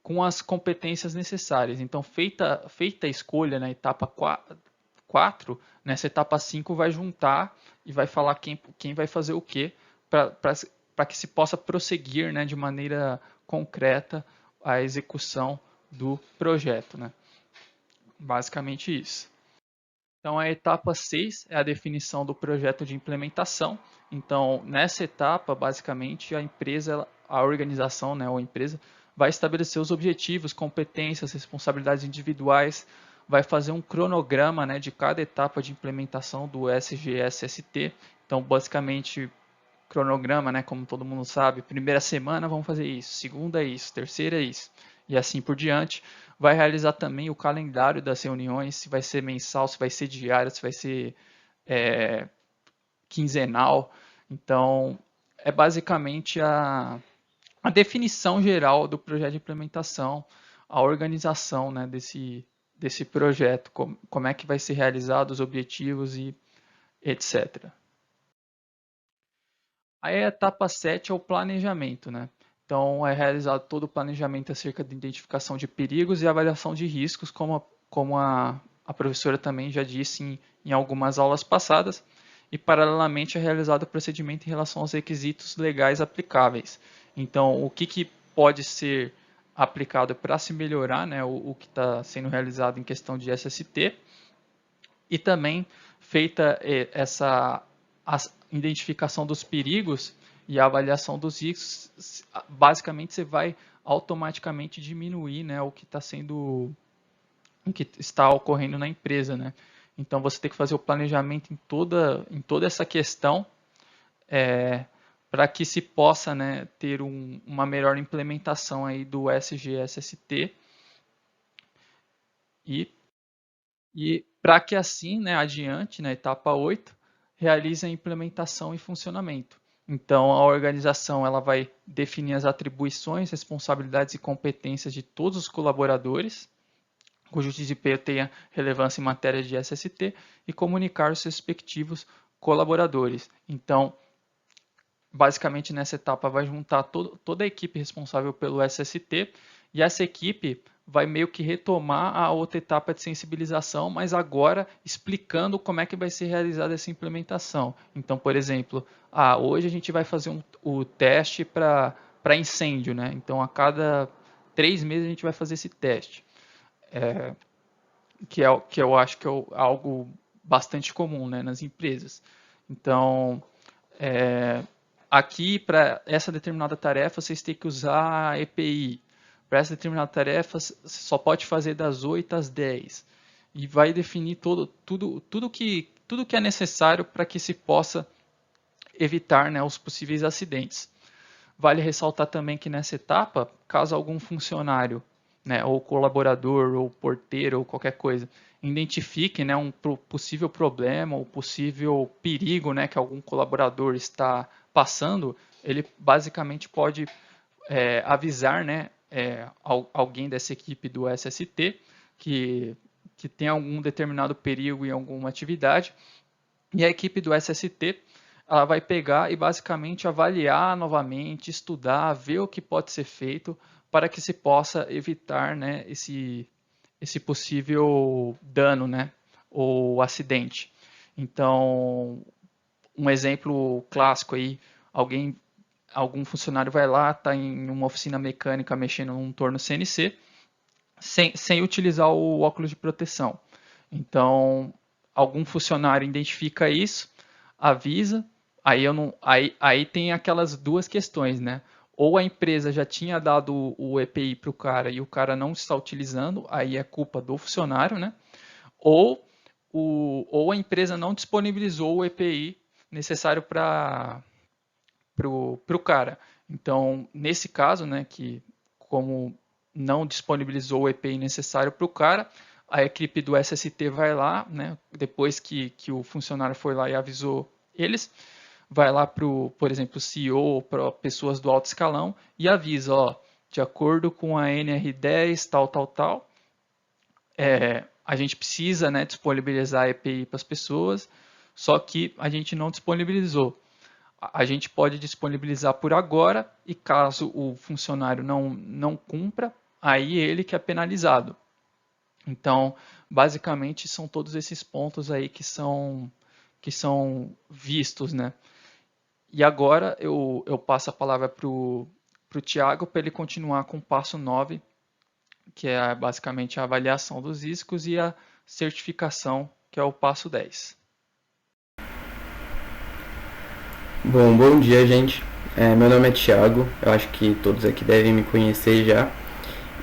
com as competências necessárias. Então, feita a escolha na etapa 4, nessa etapa 5 vai juntar e vai falar quem vai fazer o quê para que se possa prosseguir, né, de maneira concreta a execução do projeto, né? Basicamente isso. Então, a etapa 6 é a definição do projeto de implementação. Então, nessa etapa, basicamente, a organização, né, ou a empresa, vai estabelecer os objetivos, competências, responsabilidades individuais, vai fazer um cronograma, né, de cada etapa de implementação do SGSST. Então, basicamente, cronograma, né, como todo mundo sabe, primeira semana vamos fazer isso, segunda isso, terceira isso, e assim por diante. Vai realizar também o calendário das reuniões, se vai ser mensal, se vai ser diário, se vai ser quinzenal. Então, é basicamente a definição geral do projeto de implementação, a organização, né, desse projeto, como é que vai ser realizado, os objetivos e etc. Aí a etapa 7 é o planejamento, né? Então, é realizado todo o planejamento acerca da identificação de perigos e avaliação de riscos, como a professora também já disse em algumas aulas passadas, e paralelamente é realizado o procedimento em relação aos requisitos legais aplicáveis. Então, o que pode ser aplicado para se melhorar, né, o que está sendo realizado em questão de SST, e também feita essa identificação dos perigos e a avaliação dos riscos, basicamente você vai automaticamente diminuir, né, o que está ocorrendo na empresa, né? Então você tem que fazer o planejamento em toda essa questão para que se possa, né, ter uma melhor implementação aí do SGSST e para que assim, né, adiante, na etapa 8, realize a implementação e funcionamento. Então, a organização ela vai definir as atribuições, responsabilidades e competências de todos os colaboradores, cujo desempenho tenha relevância em matéria de SST, e comunicar os respectivos colaboradores. Então, basicamente, nessa etapa, vai juntar toda a equipe responsável pelo SST, e essa equipe vai meio que retomar a outra etapa de sensibilização, mas agora explicando como é que vai ser realizada essa implementação. Então, por exemplo, hoje a gente vai fazer o teste para incêndio, né? Então, a cada 3 meses a gente vai fazer esse teste, que eu acho que é algo bastante comum, né, nas empresas. Então, aqui, para essa determinada tarefa, vocês têm que usar a EPI. Para essa determinada tarefa, você só pode fazer das 8 às 10. e vai definir tudo que é necessário para que se possa evitar, né, os possíveis acidentes. Vale ressaltar também que nessa etapa, caso algum funcionário, né, ou colaborador, ou porteiro, ou qualquer coisa, identifique, né, um possível problema, ou possível perigo, né, que algum colaborador está passando, ele basicamente pode avisar, né, alguém dessa equipe do SST que tem algum determinado perigo em alguma atividade, e a equipe do SST ela vai pegar e basicamente avaliar novamente, estudar, ver o que pode ser feito para que se possa evitar, né, esse possível dano, né, ou acidente. Então, um exemplo clássico aí, algum funcionário vai lá, está em uma oficina mecânica mexendo num torno CNC, sem utilizar o óculos de proteção. Então, algum funcionário identifica isso, avisa, aí tem aquelas duas questões, né? Ou a empresa já tinha dado o EPI para o cara e o cara não está utilizando, aí é culpa do funcionário, né? Ou a empresa não disponibilizou o EPI necessário para o cara. Então, nesse caso, né, que como não disponibilizou o EPI necessário para o cara, a equipe do SST vai lá, né, depois que o funcionário foi lá e avisou eles, vai lá por exemplo, o CEO ou para pessoas do alto escalão e avisa, de acordo com a NR10, tal, a gente precisa, né, disponibilizar a EPI para as pessoas, só que a gente não disponibilizou. A gente pode disponibilizar por agora e caso o funcionário não cumpra, aí ele que é penalizado. Então, basicamente, são todos esses pontos aí que são vistos, né? E agora eu passo a palavra para o Thiago para ele continuar com o passo 9, que é basicamente a avaliação dos riscos e a certificação, que é o passo 10. Bom dia, gente. Meu nome é Thiago, eu acho que todos aqui devem me conhecer já.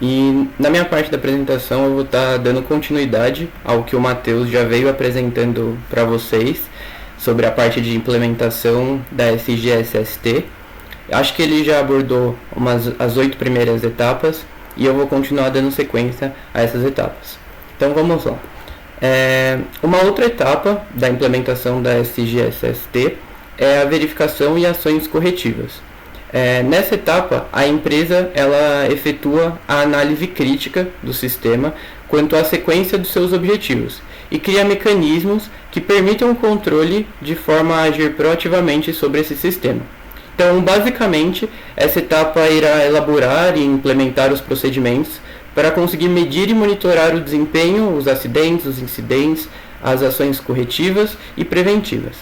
E na minha parte da apresentação eu vou estar dando continuidade ao que o Matheus já veio apresentando para vocês sobre a parte de implementação da SGSST. Acho que ele já abordou as 8 primeiras etapas e eu vou continuar dando sequência a essas etapas. Então vamos lá. Uma outra etapa da implementação da SGSST é a verificação e ações corretivas. Nessa etapa, a empresa ela efetua a análise crítica do sistema quanto à sequência dos seus objetivos e cria mecanismos que permitam o controle de forma a agir proativamente sobre esse sistema. Então, basicamente, essa etapa irá elaborar e implementar os procedimentos para conseguir medir e monitorar o desempenho, os acidentes, os incidentes, as ações corretivas e preventivas.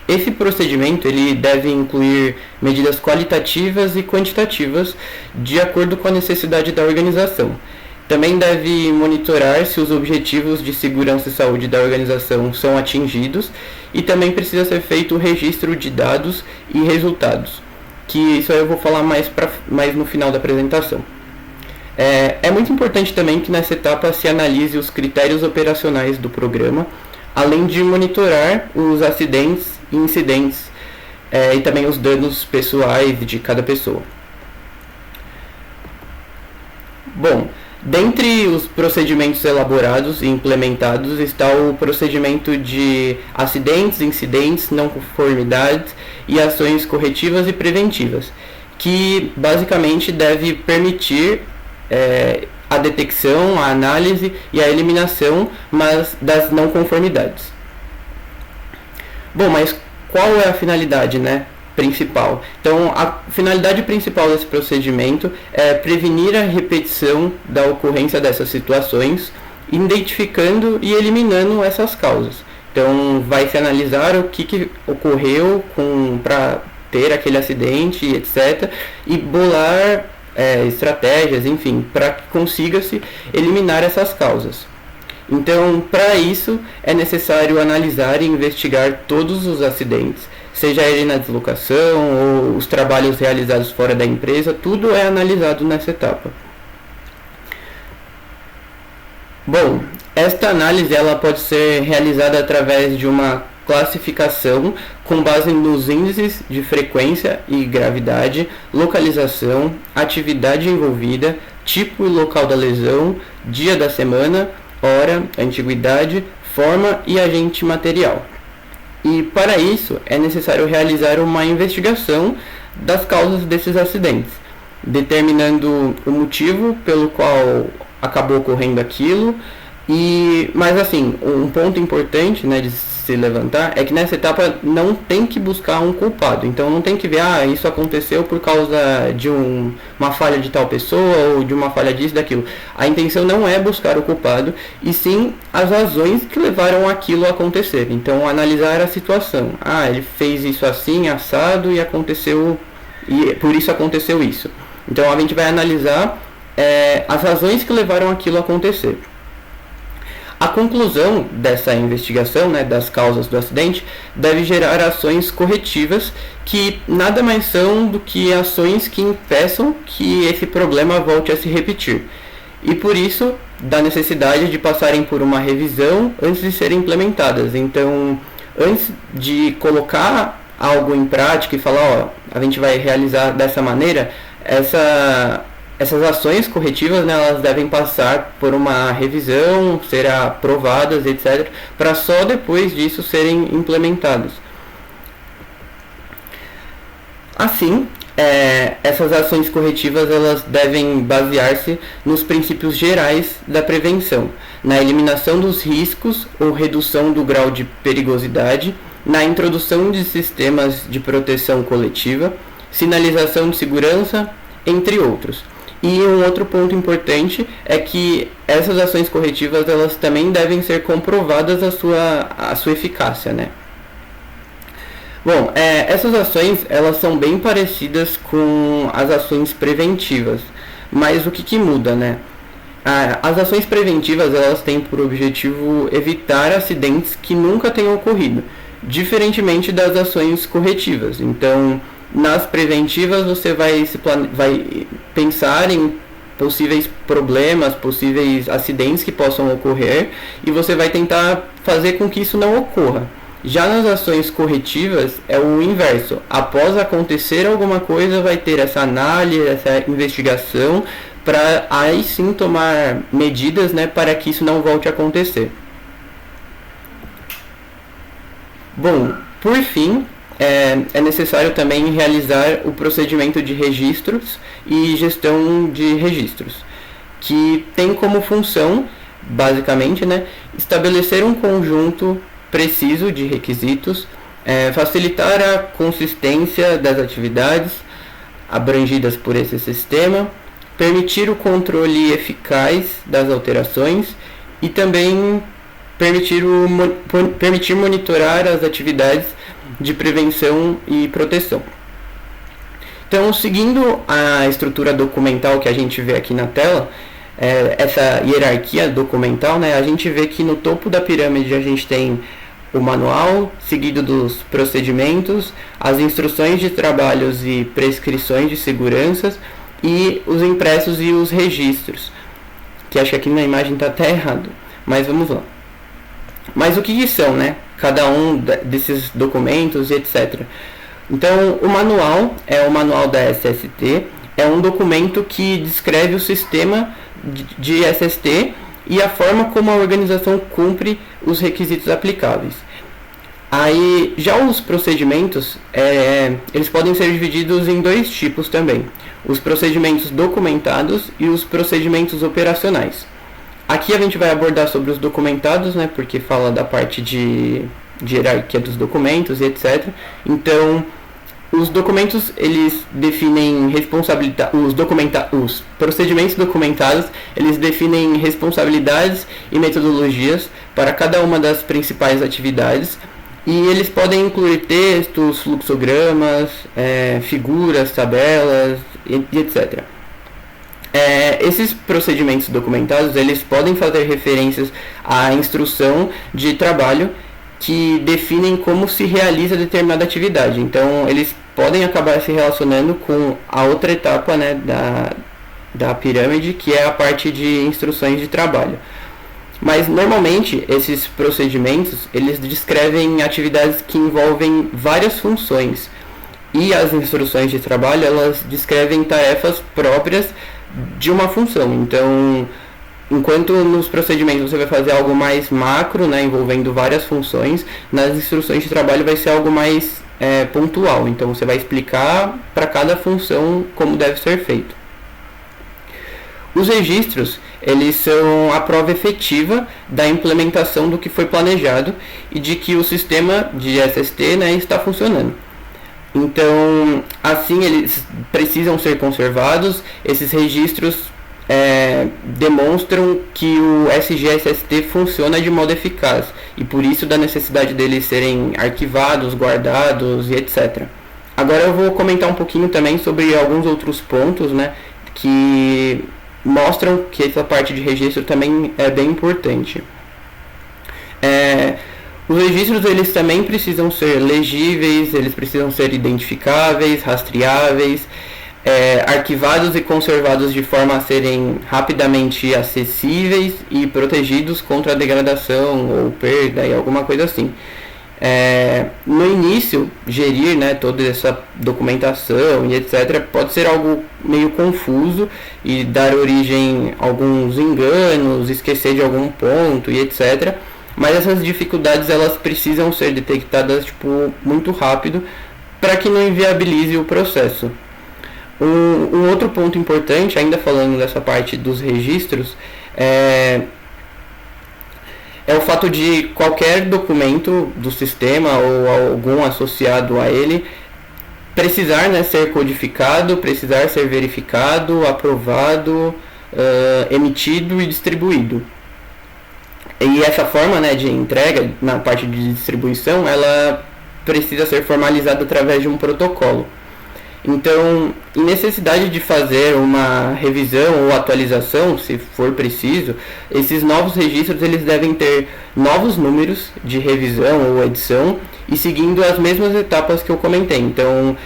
Esse procedimento ele deve incluir medidas qualitativas e quantitativas de acordo com a necessidade da organização. Também deve monitorar se os objetivos de segurança e saúde da organização são atingidos e também precisa ser feito o registro de dados e resultados, que isso aí eu vou falar mais no final da apresentação. É muito importante também que nessa etapa se analise os critérios operacionais do programa, além de monitorar os acidentes e incidentes e também os danos pessoais de cada pessoa. Bom, dentre os procedimentos elaborados e implementados está o procedimento de acidentes, incidentes, não conformidades e ações corretivas e preventivas, que basicamente deve permitir a detecção, a análise e a eliminação das não conformidades. Bom, mas qual é a finalidade, principal? Então, a finalidade principal desse procedimento é prevenir a repetição da ocorrência dessas situações, identificando e eliminando essas causas. Então, vai se analisar o que ocorreu para ter aquele acidente, etc., e bolar estratégias, enfim, para que consiga-se eliminar essas causas. Então, para isso, é necessário analisar e investigar todos os acidentes, seja ele na deslocação ou os trabalhos realizados fora da empresa, tudo é analisado nessa etapa. Bom, Esta análise ela pode ser realizada através de uma classificação com base nos índices de frequência e gravidade, localização, atividade envolvida, tipo e local da lesão, dia da semana, hora, antiguidade, forma e agente material. E para isso é necessário realizar uma investigação das causas desses acidentes, determinando o motivo pelo qual acabou ocorrendo aquilo. Mas assim, um ponto importante, né, de se levantar é que nessa etapa não tem que buscar um culpado. Então não tem que ver, isso aconteceu por causa de uma falha de tal pessoa ou de uma falha disso, daquilo. A intenção não é buscar o culpado, e sim as razões que levaram aquilo a acontecer. Então analisar a situação. Ele fez isso assim, assado, e aconteceu, e por isso aconteceu isso. Então a gente vai analisar as razões que levaram aquilo a acontecer. A conclusão dessa investigação, né, das causas do acidente, deve gerar ações corretivas, que nada mais são do que ações que impeçam que esse problema volte a se repetir. E por isso, da necessidade de passarem por uma revisão antes de serem implementadas. Então, antes de colocar algo em prática e falar, a gente vai realizar dessa maneira, essas ações corretivas, né, elas devem passar por uma revisão, ser aprovadas, etc., para só depois disso serem implementadas. Assim, essas ações corretivas elas devem basear-se nos princípios gerais da prevenção, na eliminação dos riscos ou redução do grau de perigosidade, na introdução de sistemas de proteção coletiva, sinalização de segurança, entre outros. E um outro ponto importante é que essas ações corretivas elas também devem ser comprovadas a sua eficácia, né? Bom, essas ações elas são bem parecidas com as ações preventivas, mas o que muda, né? As ações preventivas elas têm por objetivo evitar acidentes que nunca tenham ocorrido, diferentemente das ações corretivas. Então, nas preventivas você vai pensar em possíveis problemas, possíveis acidentes que possam ocorrer, e você vai tentar fazer com que isso não ocorra. Já nas ações corretivas é o inverso. Após acontecer alguma coisa, vai ter essa análise, essa investigação, para aí sim tomar medidas, né, para que isso não volte a acontecer. Bom, por fim, é necessário também realizar o procedimento de registros e gestão de registros, que tem como função, basicamente, né, estabelecer um conjunto preciso de requisitos, facilitar a consistência das atividades abrangidas por esse sistema, permitir o controle eficaz das alterações e também permitir monitorar as atividades de prevenção e proteção. Então, seguindo a estrutura documental que a gente vê aqui na tela, essa hierarquia documental, né, a gente vê que no topo da pirâmide a gente tem o manual, seguido dos procedimentos, as instruções de trabalhos e prescrições de seguranças e os impressos e os registros, que acho que aqui na imagem está até errado, mas vamos lá. Mas o que são, né? Cada um desses documentos e etc. Então, o manual é o manual da SST, é um documento que descreve o sistema de SST e a forma como a organização cumpre os requisitos aplicáveis. Aí, já os procedimentos, eles podem ser divididos em dois tipos também: os procedimentos documentados e os procedimentos operacionais. Aqui a gente vai abordar sobre os documentados, né, porque fala da parte de hierarquia dos documentos e etc. Então, os documentos, eles definem responsabilidade, os procedimentos documentados, eles definem responsabilidades e metodologias para cada uma das principais atividades, e eles podem incluir textos, fluxogramas, figuras, tabelas e etc. Esses procedimentos documentados, eles podem fazer referências à instrução de trabalho que definem como se realiza determinada atividade. Então, eles podem acabar se relacionando com a outra etapa, né, da pirâmide, que é a parte de instruções de trabalho. Mas normalmente esses procedimentos eles descrevem atividades que envolvem várias funções e as instruções de trabalho elas descrevem tarefas próprias de uma função. Então, enquanto nos procedimentos você vai fazer algo mais macro, né, envolvendo várias funções, nas instruções de trabalho vai ser algo mais pontual. Então você vai explicar para cada função como deve ser feito. Os registros, eles são a prova efetiva da implementação do que foi planejado e de que o sistema de SST, né, está funcionando. Então, assim, eles precisam ser conservados. Esses registros demonstram que o SGSST funciona de modo eficaz e por isso da necessidade deles serem arquivados, guardados e etc. Agora eu vou comentar um pouquinho também sobre alguns outros pontos, né, que mostram que essa parte de registro também é bem importante. Os registros eles também precisam ser legíveis, eles precisam ser identificáveis, rastreáveis, arquivados e conservados de forma a serem rapidamente acessíveis e protegidos contra a degradação ou perda e alguma coisa assim. No início, gerir, né, toda essa documentação e etc. pode ser algo meio confuso e dar origem a alguns enganos, esquecer de algum ponto e etc. Mas essas dificuldades elas precisam ser detectadas muito rápido para que não inviabilize o processo. Um outro ponto importante, ainda falando dessa parte dos registros, é o fato de qualquer documento do sistema ou algum associado a ele precisar, né, ser codificado, precisar ser verificado, aprovado, emitido e distribuído. E essa forma, né, de entrega na parte de distribuição, ela precisa ser formalizada através de um protocolo. Então, em necessidade de fazer uma revisão ou atualização, se for preciso, esses novos registros eles devem ter novos números de revisão ou edição e seguindo as mesmas etapas que eu comentei. Então,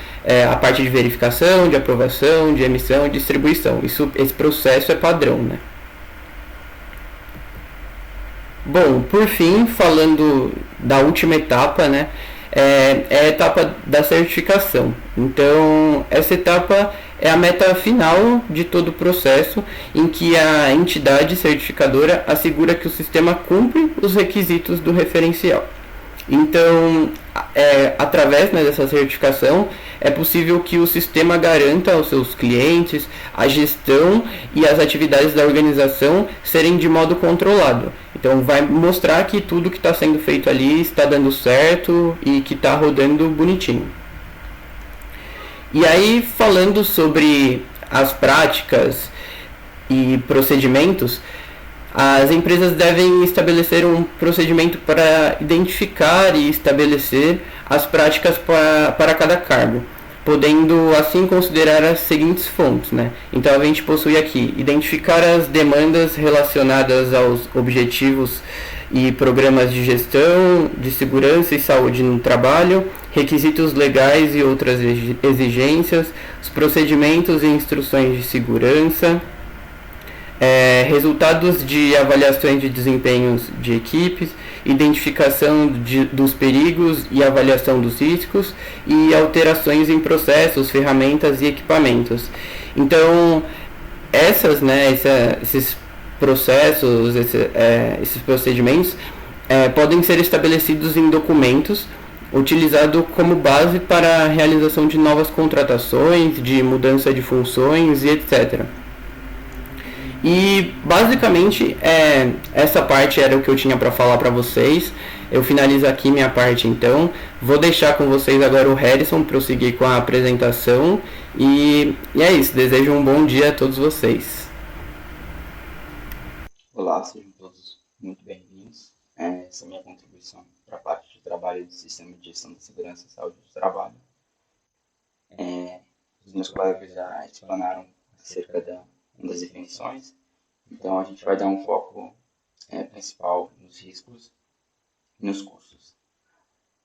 a parte de verificação, de aprovação, de emissão e distribuição. Esse processo é padrão, né? Bom, por fim, falando da última etapa, né? É a etapa da certificação. Então, essa etapa é a meta final de todo o processo, em que a entidade certificadora assegura que o sistema cumpre os requisitos do referencial. Então, através, né, dessa certificação, é possível que o sistema garanta aos seus clientes a gestão e as atividades da organização serem de modo controlado. Então, vai mostrar que tudo que está sendo feito ali está dando certo e que está rodando bonitinho. E aí, falando sobre as práticas e procedimentos, as empresas devem estabelecer um procedimento para identificar e estabelecer as práticas para cada cargo, podendo assim considerar as seguintes fontes, né? Então a gente possui aqui identificar as demandas relacionadas aos objetivos e programas de gestão, de segurança e saúde no trabalho, requisitos legais e outras exigências, os procedimentos e instruções de segurança, resultados de avaliações de desempenhos de equipes, identificação dos perigos e avaliação dos riscos e alterações em processos, ferramentas e equipamentos. Então, esses processos, esses procedimentos podem ser estabelecidos em documentos utilizado como base para a realização de novas contratações, de mudança de funções e etc. E basicamente essa parte era o que eu tinha para falar para vocês. Eu finalizo aqui minha parte então. Vou deixar com vocês agora o Harrison prosseguir com a apresentação. E é isso, desejo um bom dia a todos vocês. Olá, sejam todos muito bem-vindos. Essa é a minha contribuição para a parte de trabalho do Sistema de Gestão da Segurança e Saúde do Trabalho. Os meus colegas já explanaram acerca das definições, então a gente vai dar um foco principal nos riscos e nos custos.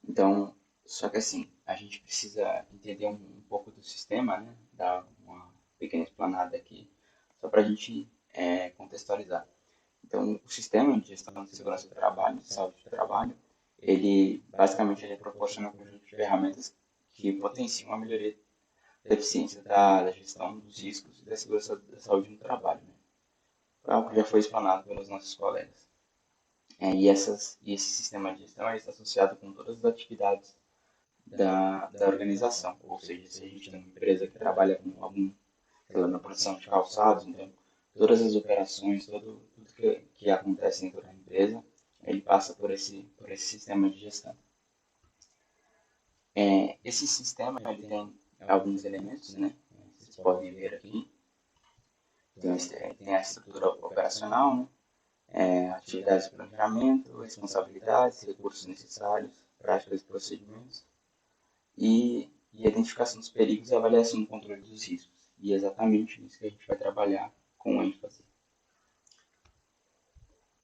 Então, só que assim, a gente precisa entender um pouco do sistema, né? Dar uma pequena explanada aqui, só para a gente contextualizar. Então, o sistema de gestão de segurança do trabalho, de saúde do trabalho, ele basicamente ele proporciona um conjunto de ferramentas que potenciam a melhoria da eficiência da gestão dos riscos e da segurança da saúde no trabalho, né? Algo que já foi explanado pelos nossos colegas. E esse sistema de gestão está associado com todas as atividades da organização, ou seja, se a gente tem uma empresa que trabalha com na produção de calçados, então todas as operações, tudo que acontece dentro da empresa, ele passa por esse sistema de gestão. Esse sistema ele tem alguns elementos, né? Vocês podem ver aqui. Tem a estrutura operacional, né? Atividades de planejamento, responsabilidades, recursos necessários, práticas e procedimentos, e identificação dos perigos e avaliação do controle dos riscos. E é exatamente isso que a gente vai trabalhar com ênfase.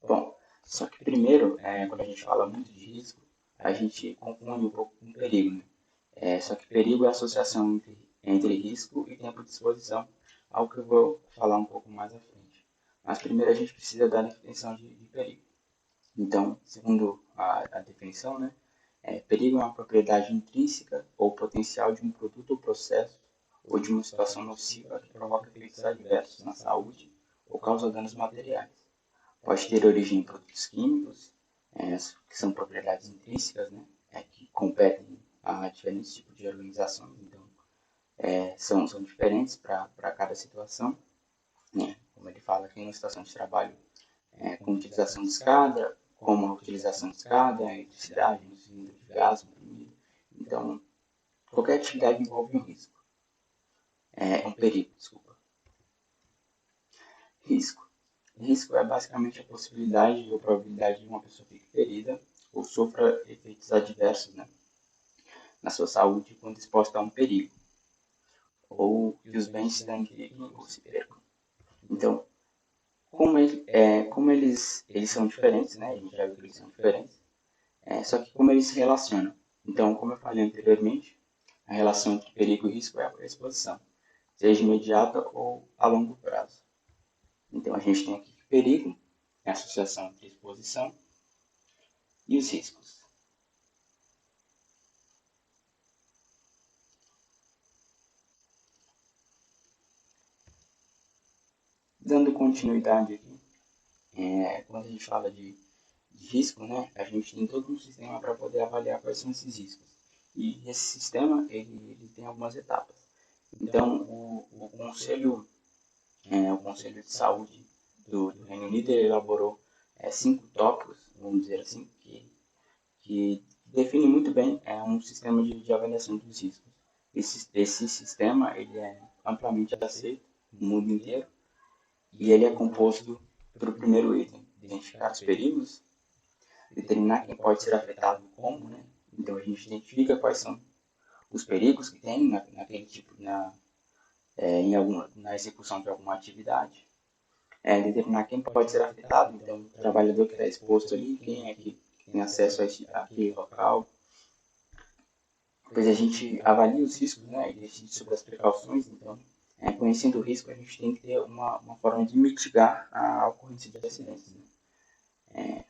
Bom, só que primeiro, quando a gente fala muito de risco, a gente confunde um pouco com perigo, né? Só que perigo é a associação entre risco e tempo de exposição, algo que eu vou falar um pouco mais à frente. Mas primeiro a gente precisa da definição de perigo. Então, segundo a definição, né, perigo é uma propriedade intrínseca ou potencial de um produto ou processo ou de uma situação nociva que provoca efeitos adversos na saúde ou causa danos materiais. Pode ter origem em produtos químicos, que são propriedades intrínsecas, né, que competem a diferentes tipos de organizações, então são diferentes para cada situação, né? Como ele fala aqui, uma situação de trabalho com utilização de escada, como a utilização de escada, a eletricidade, um cilindro de gás, comprimido. Então, qualquer atividade envolve um risco. Um perigo, desculpa. Risco. Risco é basicamente a possibilidade ou probabilidade de uma pessoa ficar ferida ou sofra efeitos adversos, né, na sua saúde quando exposta a um perigo, ou que os bens se danifiquem ou se percam. Então, como eles são diferentes, né? A gente já viu que eles são diferentes. Só que como eles se relacionam. Então, como eu falei anteriormente, a relação entre perigo e risco é a exposição, seja imediata ou a longo prazo. Então, a gente tem aqui que perigo é a associação entre exposição e os riscos. Dando continuidade aqui, quando a gente fala de risco, né, a gente tem todo um sistema para poder avaliar quais são esses riscos. E esse sistema ele tem algumas etapas. Então, o Conselho de Saúde do Reino Unido elaborou 5 tópicos, vamos dizer assim, que define muito bem um sistema de avaliação dos riscos. Esse sistema ele é amplamente aceito no mundo inteiro e ele é composto pelo primeiro item: identificar os perigos, determinar quem pode ser afetado e como, né? Então a gente identifica quais são os perigos que tem naquele tipo, na execução de alguma atividade, determinar quem pode ser afetado, então o trabalhador que está exposto ali, quem é que tem acesso a aquele local. Depois a gente avalia os riscos, né, e decide sobre as precauções. Então, conhecendo o risco, a gente tem que ter uma forma de mitigar a ocorrência de acidentes, né?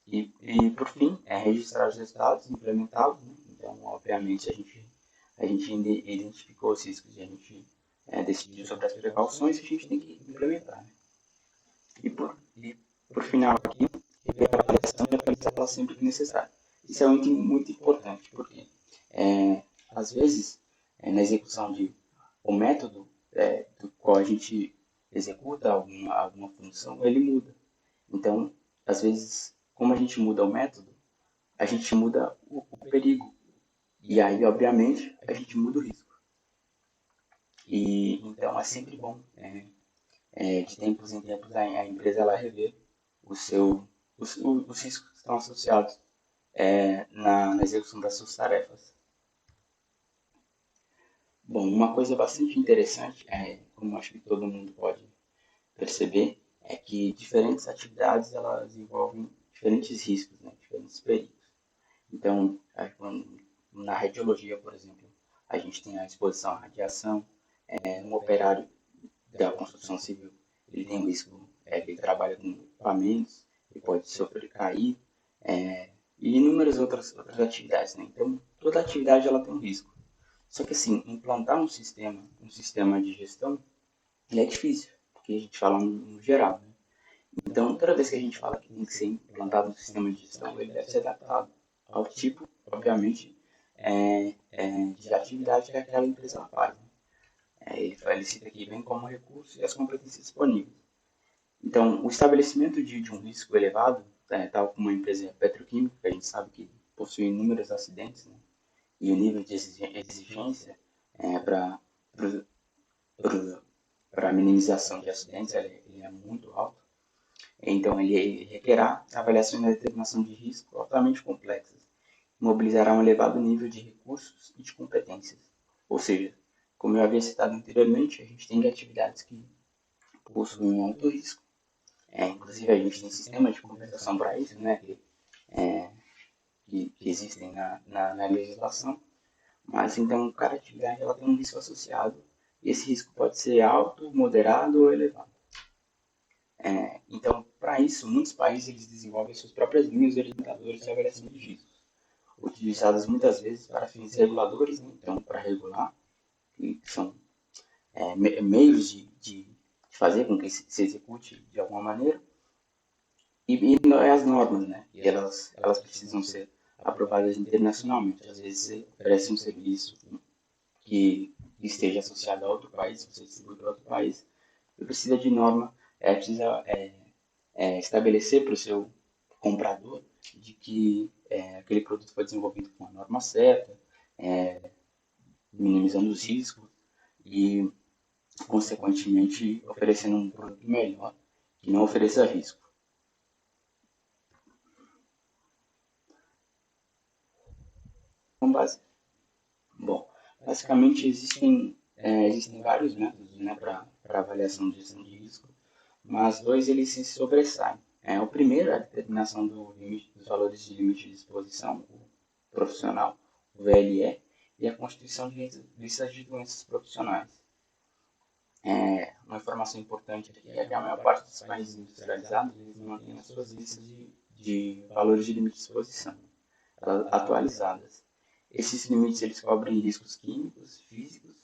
E por fim, registrar os resultados e implementá-los, né? Então, obviamente, a gente identificou os riscos e a gente decidiu sobre as precauções e a gente tem que implementar, né? E por final aqui, a avaliação e atualizá-la sempre que necessário. Isso é muito importante, porque às vezes, na execução o método do qual a gente executa alguma função, ele muda. Então, às vezes, como a gente muda o método, a gente muda o perigo. E aí, obviamente, a gente muda o risco. E então é sempre bom, de tempos em tempos, a empresa ela rever os riscos que estão associados na execução das suas tarefas. Bom, uma coisa bastante interessante, como acho que todo mundo pode perceber, é que diferentes atividades elas envolvem diferentes riscos, né, diferentes perigos. Então, na radiologia, por exemplo, a gente tem a exposição à radiação. Um operário da construção civil ele tem o risco ele trabalha com equipamentos, ele pode sofrer cair, e inúmeras outras atividades, né? Então, toda atividade ela tem um risco. Só que assim, implantar um sistema de gestão, ele é difícil, porque a gente fala no geral, né? Então, toda vez que a gente fala que tem que ser implantado um sistema de gestão, ele deve ser adaptado ao tipo, obviamente, de atividade que aquela empresa faz, né? Ele cita aqui bem como recurso e as competências disponíveis. Então, o estabelecimento de um risco elevado, tal como uma empresa petroquímica, que a gente sabe que possui inúmeros acidentes, né? E o nível de exigência para a minimização de acidentes ele é muito alto. Então, ele requerá avaliações e determinação de risco altamente complexas, mobilizará um elevado nível de recursos e de competências. Ou seja, como eu havia citado anteriormente, a gente tem atividades que possuem um alto risco. Inclusive, a gente tem sistemas de compensação para isso, né, que existem na legislação. Mas, então, cada atividade ela tem um risco associado. E esse risco pode ser alto, moderado ou elevado. Então, para isso, muitos países eles desenvolvem suas próprias linhas orientadoras de avaliação de riscos, utilizadas muitas vezes para fins reguladores, né? Então, para regular, que são meios de fazer com que se execute de alguma maneira, e as normas, né? E elas precisam ser aprovadas internacionalmente. Às vezes você oferece um serviço que esteja associado a outro país, você distribui para outro país, e precisa de norma, precisa estabelecer para o seu comprador de que aquele produto foi desenvolvido com a norma certa, minimizando os riscos e, consequentemente, oferecendo um produto melhor que não ofereça risco. Bom, basicamente existem vários métodos, né, para avaliação de gestão de risco, mas dois eles se sobressaem. O primeiro é a determinação dos valores de limite de exposição profissional, o VLE, e a constituição de listas de doenças profissionais. Uma informação importante aqui é que a maior parte dos países industrializados eles mantêm as suas listas de valores de limite de exposição atualizadas. Esses limites eles cobrem riscos químicos, físicos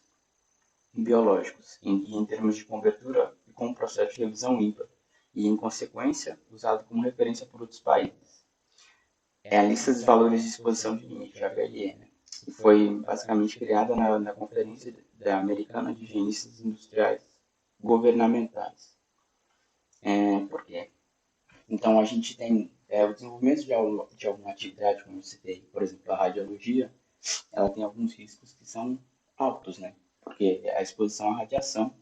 e biológicos, em termos de cobertura e com um processo de revisão ímpar, e, em consequência, usado como referência por outros países. A lista dos valores de exposição de limite, a VLE, né? Que foi basicamente criada na Conferência Americana de Higienistas Industriais Governamentais. Por quê? Então, a gente tem o desenvolvimento de alguma atividade, como eu citei, por exemplo, a radiologia, ela tem alguns riscos que são altos, né? Porque a exposição à radiação.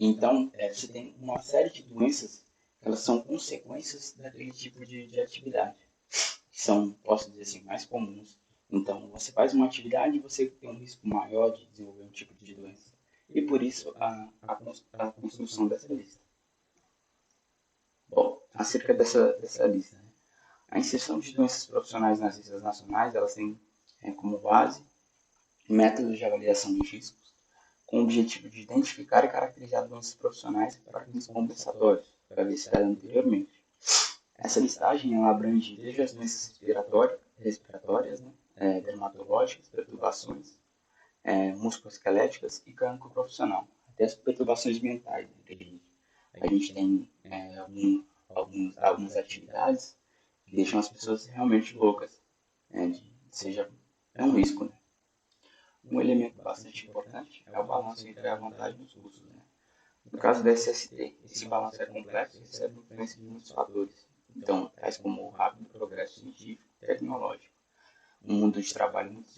Então, você tem uma série de doenças que elas são consequências daquele tipo de atividade, que são, posso dizer assim, mais comuns. Então, você faz uma atividade e você tem um risco maior de desenvolver um tipo de doença. E por isso, a construção dessa lista. Bom, acerca dessa lista, né? A inserção de doenças profissionais nas listas nacionais, elas têm como base métodos de avaliação de riscos, com o objetivo de identificar e caracterizar doenças profissionais para fins compensatórios, que havia citado anteriormente. Essa listagem ela abrange desde as doenças respiratórias, né, dermatológicas, perturbações musculoesqueléticas e cancro profissional, até as perturbações mentais. Né? A gente tem algumas atividades que deixam as pessoas realmente loucas, é um risco. Né? Um elemento bastante importante é o balanço entre a vantagem e os custos. Né? No caso da SST, esse balanço é complexo e recebe influência de muitos fatores. Então, tais como o rápido progresso científico e tecnológico, um mundo de trabalho muito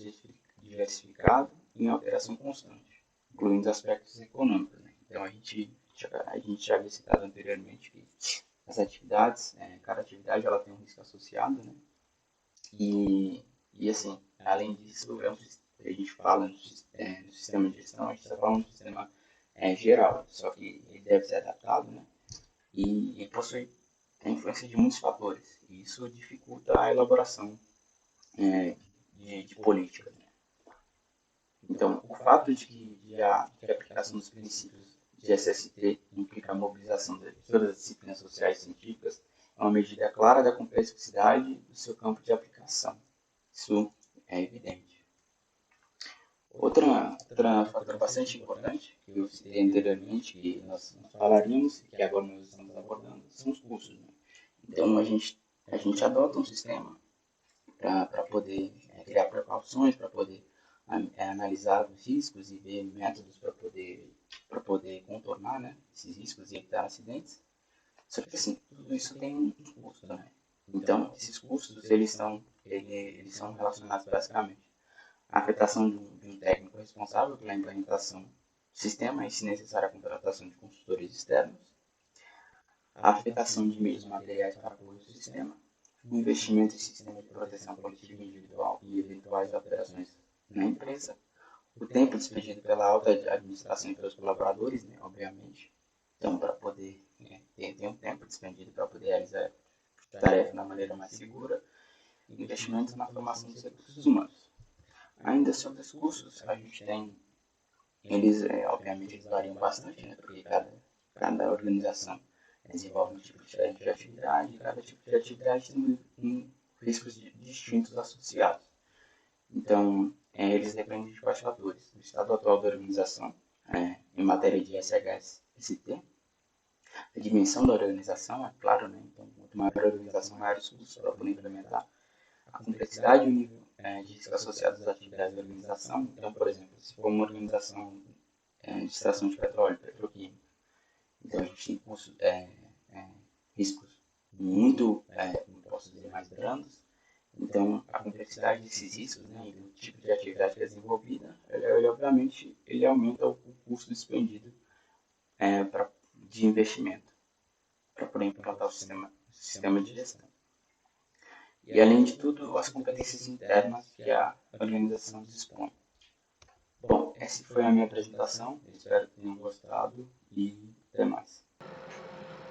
diversificado e em alteração constante, incluindo aspectos econômicos. Né? Então, a gente já havia citado anteriormente que as atividades, cada atividade ela tem um risco associado, né? E assim, além disso, a gente fala no sistema de gestão, a gente está falando do sistema geral, só que ele deve ser adaptado, né? E possui a influência de muitos fatores, e isso dificulta a elaboração de políticas. Né? Então, o fato de a aplicação dos princípios de SST implica a mobilização de todas as disciplinas sociais e científicas, é uma medida clara da complexidade do seu campo de aplicação. Isso é evidente. Outra fator bastante importante, que eu citei anteriormente, que nós falaríamos, e que agora nós estamos abordando, são os custos. Né? Então, a gente adota um sistema para poder criar precauções, para poder analisar os riscos e ver métodos para poder contornar, né, esses riscos e evitar acidentes. Só que assim, tudo isso tem um custo, né? Então, esses custos eles são relacionados basicamente à afetação de um técnico responsável pela implementação do sistema e, se necessário, a contratação de consultores externos, a afetação de meios materiais para apoio ao sistema, o investimento em sistema de proteção coletiva e individual e eventuais alterações na empresa, o tempo despedido pela alta administração e pelos colaboradores, né, obviamente. Então, para poder ter um tempo despendido para poder realizar a tarefa da maneira mais segura, investimentos na formação dos recursos humanos. Ainda sobre os custos, a gente tem, obviamente, eles variam bastante, né, porque cada organização desenvolve um tipo diferente de atividade, e cada tipo de atividade tem riscos distintos associados. Então, eles dependem de quais fatores? Do estado atual da organização, em matéria de SHST, a dimensão da organização, é claro, né? Então, quanto maior a organização, maiores custos para poder implementar. A complexidade e o nível de risco associados às atividades da organização. Então, por exemplo, se for uma organização de extração de petróleo, petroquímica, então a gente tem custos, riscos muito, como posso dizer, mais brandos. Então, a complexidade desses riscos, né, e do tipo de atividade que é desenvolvida, obviamente, ele aumenta o custo despendido de investimento para poder implantar o sistema de gestão. E, além de tudo, as competências internas que a organização dispõe. Bom, essa foi a minha apresentação. Eu espero que tenham gostado e até mais.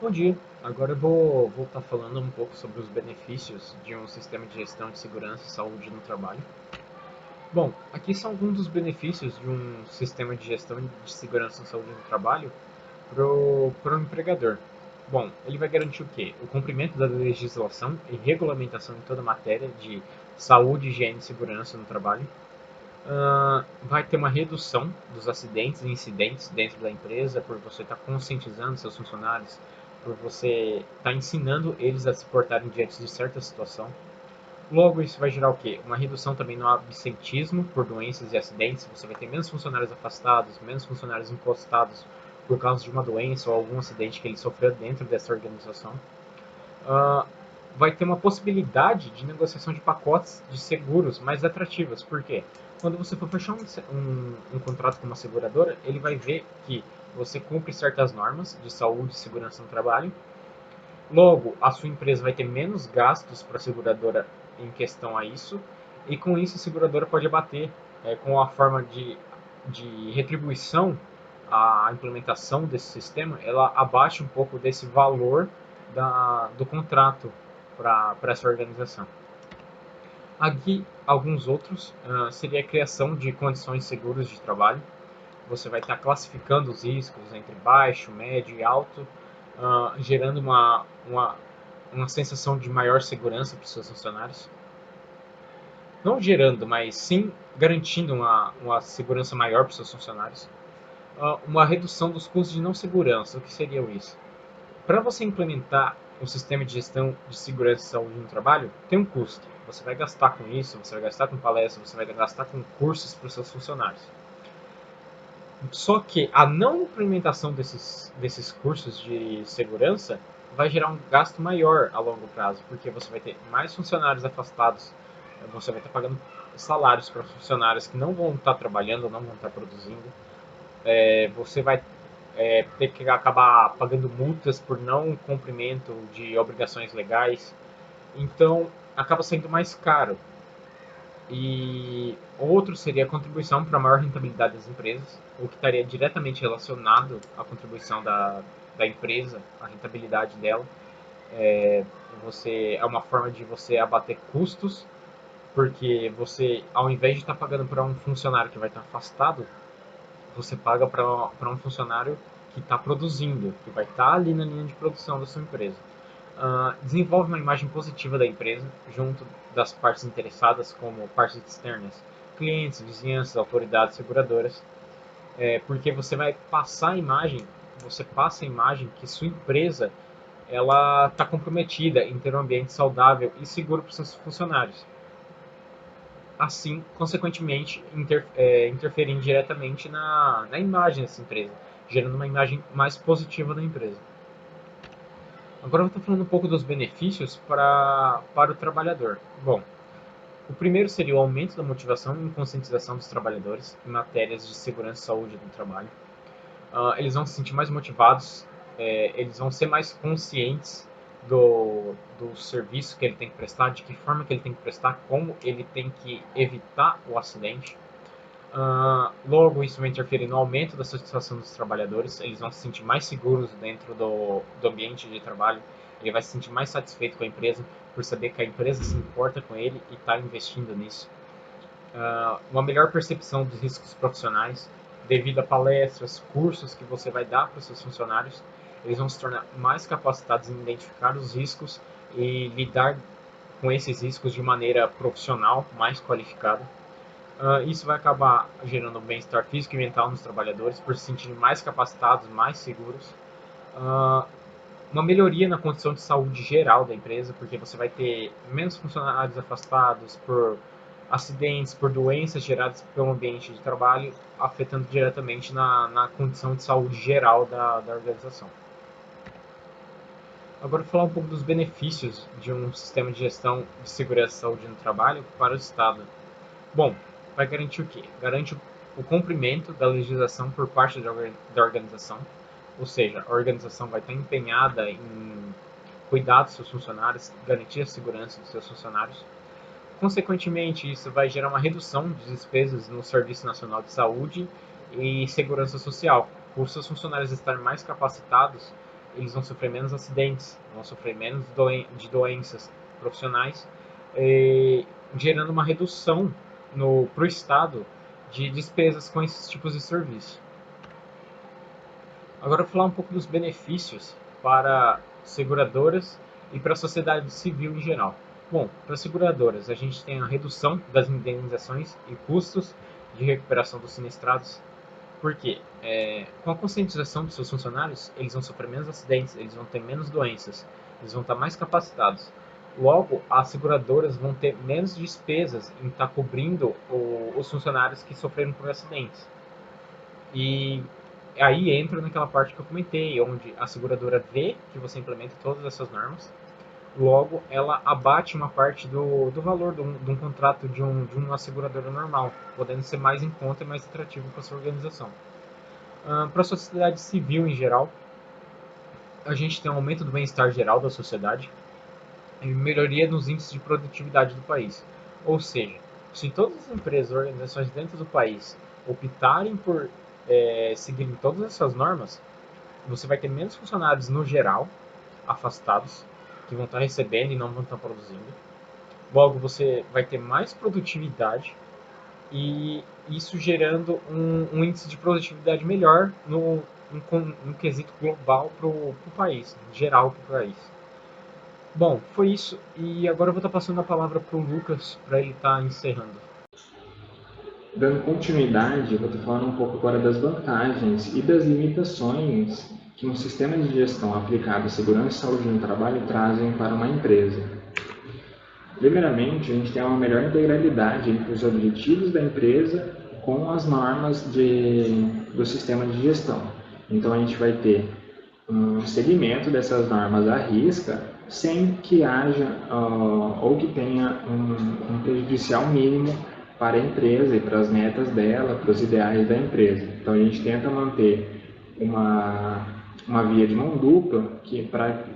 Bom dia, agora eu vou estar falando um pouco sobre os benefícios de um sistema de gestão de segurança e saúde no trabalho. Bom, aqui são alguns dos benefícios de um sistema de gestão de segurança e saúde no trabalho para o empregador. Bom, ele vai garantir o quê? O cumprimento da legislação e regulamentação em toda a matéria de saúde, higiene e segurança no trabalho. Vai ter uma redução dos acidentes e incidentes dentro da empresa por você estar conscientizando seus funcionários, por você estar ensinando eles a se portarem diante de certa situação. Logo, isso vai gerar o quê? Uma redução também no absentismo por doenças e acidentes. Você vai ter menos funcionários afastados, menos funcionários encostados por causa de uma doença ou algum acidente que ele sofreu dentro dessa organização. Vai ter uma possibilidade de negociação de pacotes de seguros mais atrativas. Por quê? Quando você for fechar um contrato com uma seguradora, ele vai ver que você cumpre certas normas de saúde e segurança no trabalho. Logo, a sua empresa vai ter menos gastos para a seguradora em questão a isso. E com isso, a seguradora pode abater com a forma de retribuição a implementação desse sistema, ela abaixa um pouco desse valor do contrato para essa organização. Aqui, alguns outros, seria a criação de condições seguras de trabalho. Você vai estar classificando os riscos entre baixo, médio e alto, gerando uma sensação de maior segurança para os seus funcionários. Não gerando, mas sim garantindo uma segurança maior para os seus funcionários. Uma redução dos custos de não segurança. O que seria isso? Para você implementar um sistema de gestão de segurança e saúde no trabalho, tem um custo. Você vai gastar com isso, você vai gastar com palestras, você vai gastar com cursos para os seus funcionários. Só que a não implementação desses cursos de segurança vai gerar um gasto maior a longo prazo, porque você vai ter mais funcionários afastados, você vai estar pagando salários para funcionários que não vão estar trabalhando, não vão estar produzindo. Você vai ter que acabar pagando multas por não cumprimento de obrigações legais. Então, acaba sendo mais caro. E outro seria a contribuição para a maior rentabilidade das empresas, o que estaria diretamente relacionado à contribuição da empresa, à rentabilidade dela. É uma forma de você abater custos, porque você, ao invés de estar pagando para um funcionário que vai estar afastado, você paga para um funcionário que está produzindo, que vai estar ali na linha de produção da sua empresa. Desenvolve uma imagem positiva da empresa junto das partes interessadas, como partes externas, clientes, vizinhanças, autoridades, seguradoras, porque você vai passar a imagem, você passa a imagem que sua empresa ela está comprometida em ter um ambiente saudável e seguro para os seus funcionários. Assim, consequentemente, interferindo diretamente na imagem dessa empresa, gerando uma imagem mais positiva da empresa. Agora eu estou falando um pouco dos benefícios para o trabalhador. Bom, o primeiro seria o aumento da motivação e conscientização dos trabalhadores em matérias de segurança e saúde no trabalho. Eles vão se sentir mais motivados, eles vão ser mais conscientes do serviço que ele tem que prestar, de que forma que ele tem que prestar, como ele tem que evitar o acidente. Logo, isso vai interferir no aumento da satisfação dos trabalhadores, eles vão se sentir mais seguros dentro do ambiente de trabalho, ele vai se sentir mais satisfeito com a empresa, por saber que a empresa se importa com ele e está investindo nisso. Uma melhor percepção dos riscos profissionais, devido a palestras, cursos que você vai dar para os seus funcionários, eles vão se tornar mais capacitados em identificar os riscos e lidar com esses riscos de maneira profissional, mais qualificada. Isso vai acabar gerando bem-estar físico e mental nos trabalhadores, por se sentirem mais capacitados, mais seguros. Uma melhoria na condição de saúde geral da empresa, porque você vai ter menos funcionários afastados por acidentes, por doenças geradas pelo ambiente de trabalho, afetando diretamente na condição de saúde geral da organização. Agora, vou falar um pouco dos benefícios de um sistema de gestão de segurança e saúde no trabalho para o Estado. Bom, vai garantir o quê? Garante o cumprimento da legislação por parte da organização, ou seja, a organização vai estar empenhada em cuidar dos seus funcionários, garantir a segurança dos seus funcionários. Consequentemente, isso vai gerar uma redução de despesas no Serviço Nacional de Saúde e Segurança Social. Por seus funcionários estarem mais capacitados, eles vão sofrer menos acidentes, vão sofrer menos de doenças profissionais, gerando uma redução para o Estado de despesas com esses tipos de serviço. Agora eu vou falar um pouco dos benefícios para seguradoras e para a sociedade civil em geral. Bom, para as seguradoras, a gente tem a redução das indenizações e custos de recuperação dos sinistrados. Por quê? Com a conscientização dos seus funcionários, eles vão sofrer menos acidentes, eles vão ter menos doenças, eles vão estar mais capacitados. Logo, as seguradoras vão ter menos despesas em estar cobrindo os funcionários que sofreram por acidentes. E aí entra naquela parte que eu comentei, onde a seguradora vê que você implementa todas essas normas, logo ela abate uma parte do valor de um contrato de uma seguradora normal, podendo ser mais em conta e mais atrativo para a sua organização. Para a sociedade civil em geral, a gente tem um aumento do bem-estar geral da sociedade e melhoria nos índices de produtividade do país. Ou seja, se todas as empresas e organizações dentro do país optarem por seguirem todas essas normas, você vai ter menos funcionários no geral afastados, que vão estar recebendo e não vão estar produzindo. Logo, você vai ter mais produtividade e isso gerando um índice de produtividade melhor no quesito global para o país, em geral para o país. Bom, foi isso e agora eu vou estar passando a palavra para o Lucas para ele estar encerrando. Dando continuidade, eu vou estar falando um pouco agora das vantagens e das limitações que um sistema de gestão aplicado à segurança e saúde no trabalho trazem para uma empresa. Primeiramente, a gente tem uma melhor integralidade entre os objetivos da empresa com as normas do sistema de gestão. Então, a gente vai ter um seguimento dessas normas à risca, sem que haja ou que tenha um prejudicial mínimo para a empresa e para as metas dela, para os ideais da empresa. Então, a gente tenta manter uma via de mão dupla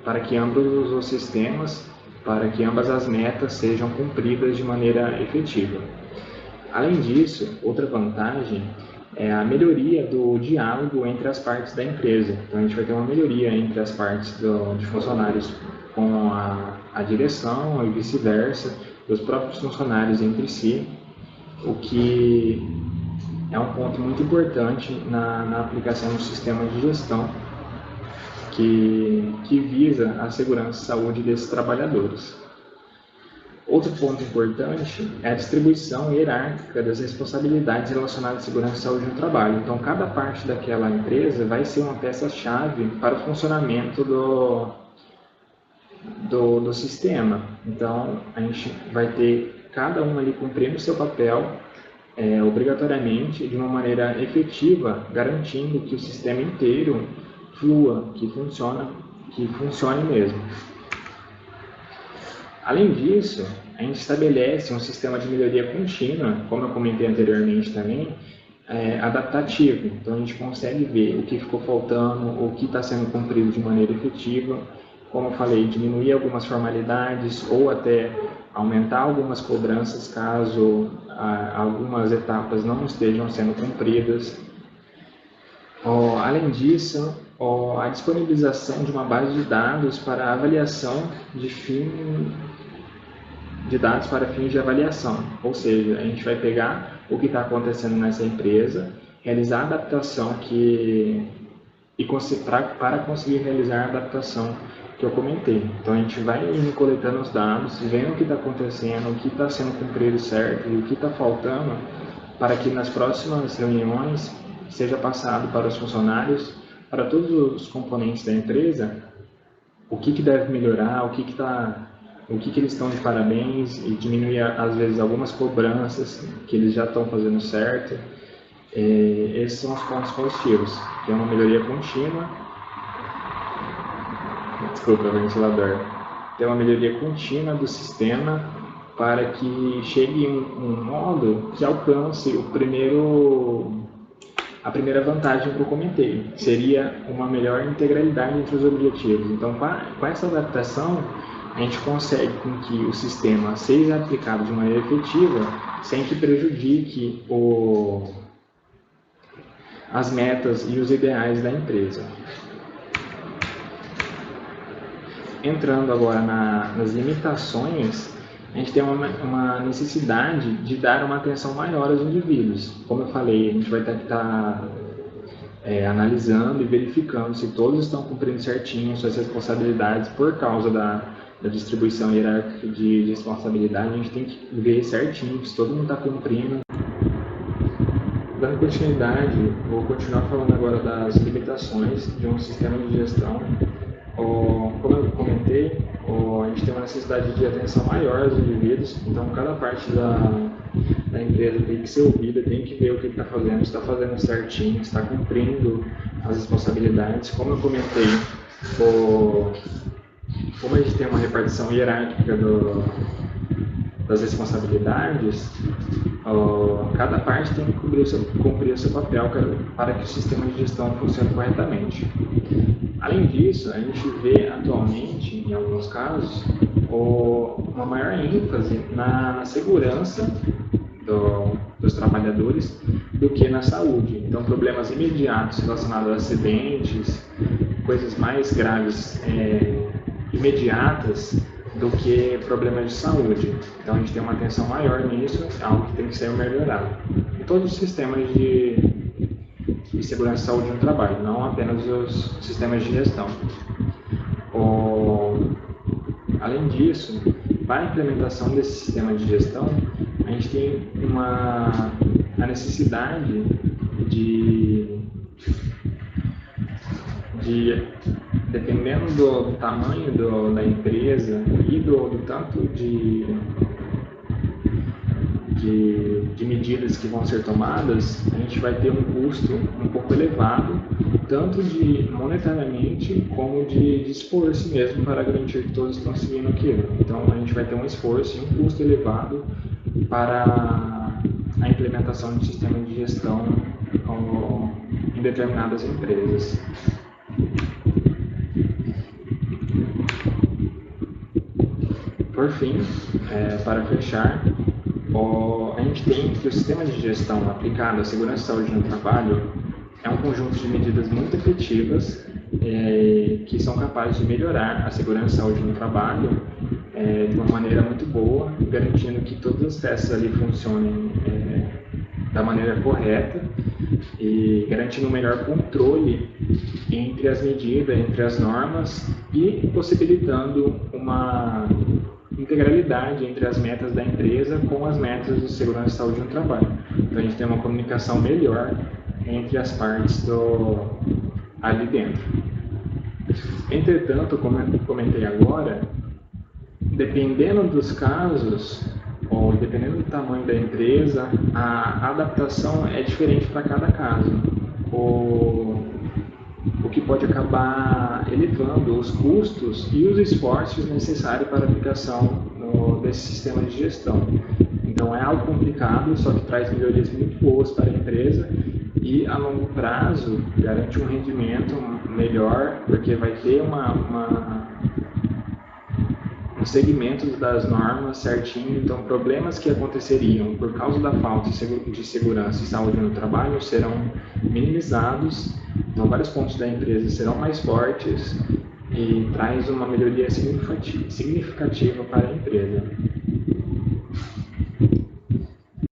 para que ambos os sistemas, para que ambas as metas sejam cumpridas de maneira efetiva. Além disso, outra vantagem é a melhoria do diálogo entre as partes da empresa. Então, a gente vai ter uma melhoria entre as partes de funcionários com a direção e vice-versa, dos próprios funcionários entre si, o que é um ponto muito importante na aplicação do sistema de gestão que visa a segurança e saúde desses trabalhadores. Outro ponto importante é a distribuição hierárquica das responsabilidades relacionadas à segurança e saúde no trabalho. Então, cada parte daquela empresa vai ser uma peça-chave para o funcionamento do sistema. Então, a gente vai ter cada um ali cumprindo o seu papel obrigatoriamente, de uma maneira efetiva, garantindo que o sistema inteiro flua, que funcione mesmo. Além disso, a gente estabelece um sistema de melhoria contínua, como eu comentei anteriormente também, adaptativo. Então a gente consegue ver o que ficou faltando, o que está sendo cumprido de maneira efetiva, como eu falei, diminuir algumas formalidades ou até aumentar algumas cobranças caso algumas etapas não estejam sendo cumpridas. Além disso, a disponibilização de uma base de dados para avaliação de dados para fins de avaliação, ou seja, a gente vai pegar o que está acontecendo nessa empresa, realizar a adaptação para conseguir realizar a adaptação que eu comentei. Então a gente vai coletando os dados, vendo o que está acontecendo, o que está sendo cumprido certo e o que está faltando, para que nas próximas reuniões seja passado para os funcionários, para todos os componentes da empresa, o que deve melhorar, o que eles estão de parabéns, e diminuir às vezes algumas cobranças que eles já estão fazendo certo. Esses são os pontos positivos, que é uma melhoria contínua. Desculpa, ventilador. Tem uma melhoria contínua do sistema para que chegue em um modo que alcance a primeira vantagem que eu comentei, seria uma melhor integralidade entre os objetivos. Então, com essa adaptação, a gente consegue com que o sistema seja aplicado de maneira efetiva, sem que prejudique as metas e os ideais da empresa. Entrando agora nas limitações, a gente tem uma necessidade de dar uma atenção maior aos indivíduos. Como eu falei, a gente vai ter que estar analisando e verificando se todos estão cumprindo certinho suas responsabilidades por causa da distribuição hierárquica de responsabilidade. A gente tem que ver certinho se todo mundo está cumprindo. Dando continuidade, vou continuar falando agora das limitações de um sistema de gestão. Como eu comentei, a gente tem uma necessidade de atenção maior aos indivíduos, então cada parte da empresa tem que ser ouvida, tem que ver o que está fazendo, se está fazendo certinho, se está cumprindo as responsabilidades. Como eu comentei, como a gente tem uma repartição hierárquica das responsabilidades, cada parte tem que cumprir o seu papel para que o sistema de gestão funcione corretamente. Além disso, a gente vê atualmente, em alguns casos, uma maior ênfase na segurança dos trabalhadores do que na saúde. Então, problemas imediatos relacionados a acidentes, coisas mais graves imediatas do que problemas de saúde. Então a gente tem uma atenção maior nisso, é algo que tem que ser melhorado. Em todos os sistemas de segurança e saúde no trabalho, não apenas os sistemas de gestão. Além disso, para a implementação desse sistema de gestão, a gente tem a necessidade de dependendo do tamanho da empresa e do tanto de medidas que vão ser tomadas, a gente vai ter um custo um pouco elevado, tanto monetariamente como de esforço mesmo, para garantir que todos estão seguindo aquilo. Então a gente vai ter um esforço e um custo elevado para a implementação de sistema de gestão em determinadas empresas. Por fim, para fechar, a gente tem que o sistema de gestão aplicado à segurança e saúde no trabalho é um conjunto de medidas muito efetivas que são capazes de melhorar a segurança e saúde no trabalho de uma maneira muito boa, garantindo que todas as peças ali funcionem da maneira correta e garantindo um melhor controle entre as medidas, entre as normas e possibilitando uma integralidade entre as metas da empresa com as metas de segurança e saúde no trabalho. Então a gente tem uma comunicação melhor entre as partes ali dentro. Entretanto, como eu comentei agora, dependendo dos casos, ou dependendo do tamanho da empresa, a adaptação é diferente para cada caso. O que pode acabar elevando os custos e os esforços necessários para a aplicação desse sistema de gestão. Então é algo complicado, só que traz melhorias muito boas para a empresa e a longo prazo garante um rendimento melhor, porque vai ter um segmento das normas certinho. Então problemas que aconteceriam por causa da falta de segurança e saúde no trabalho serão minimizados. Então vários pontos da empresa serão mais fortes e traz uma melhoria significativa para a empresa.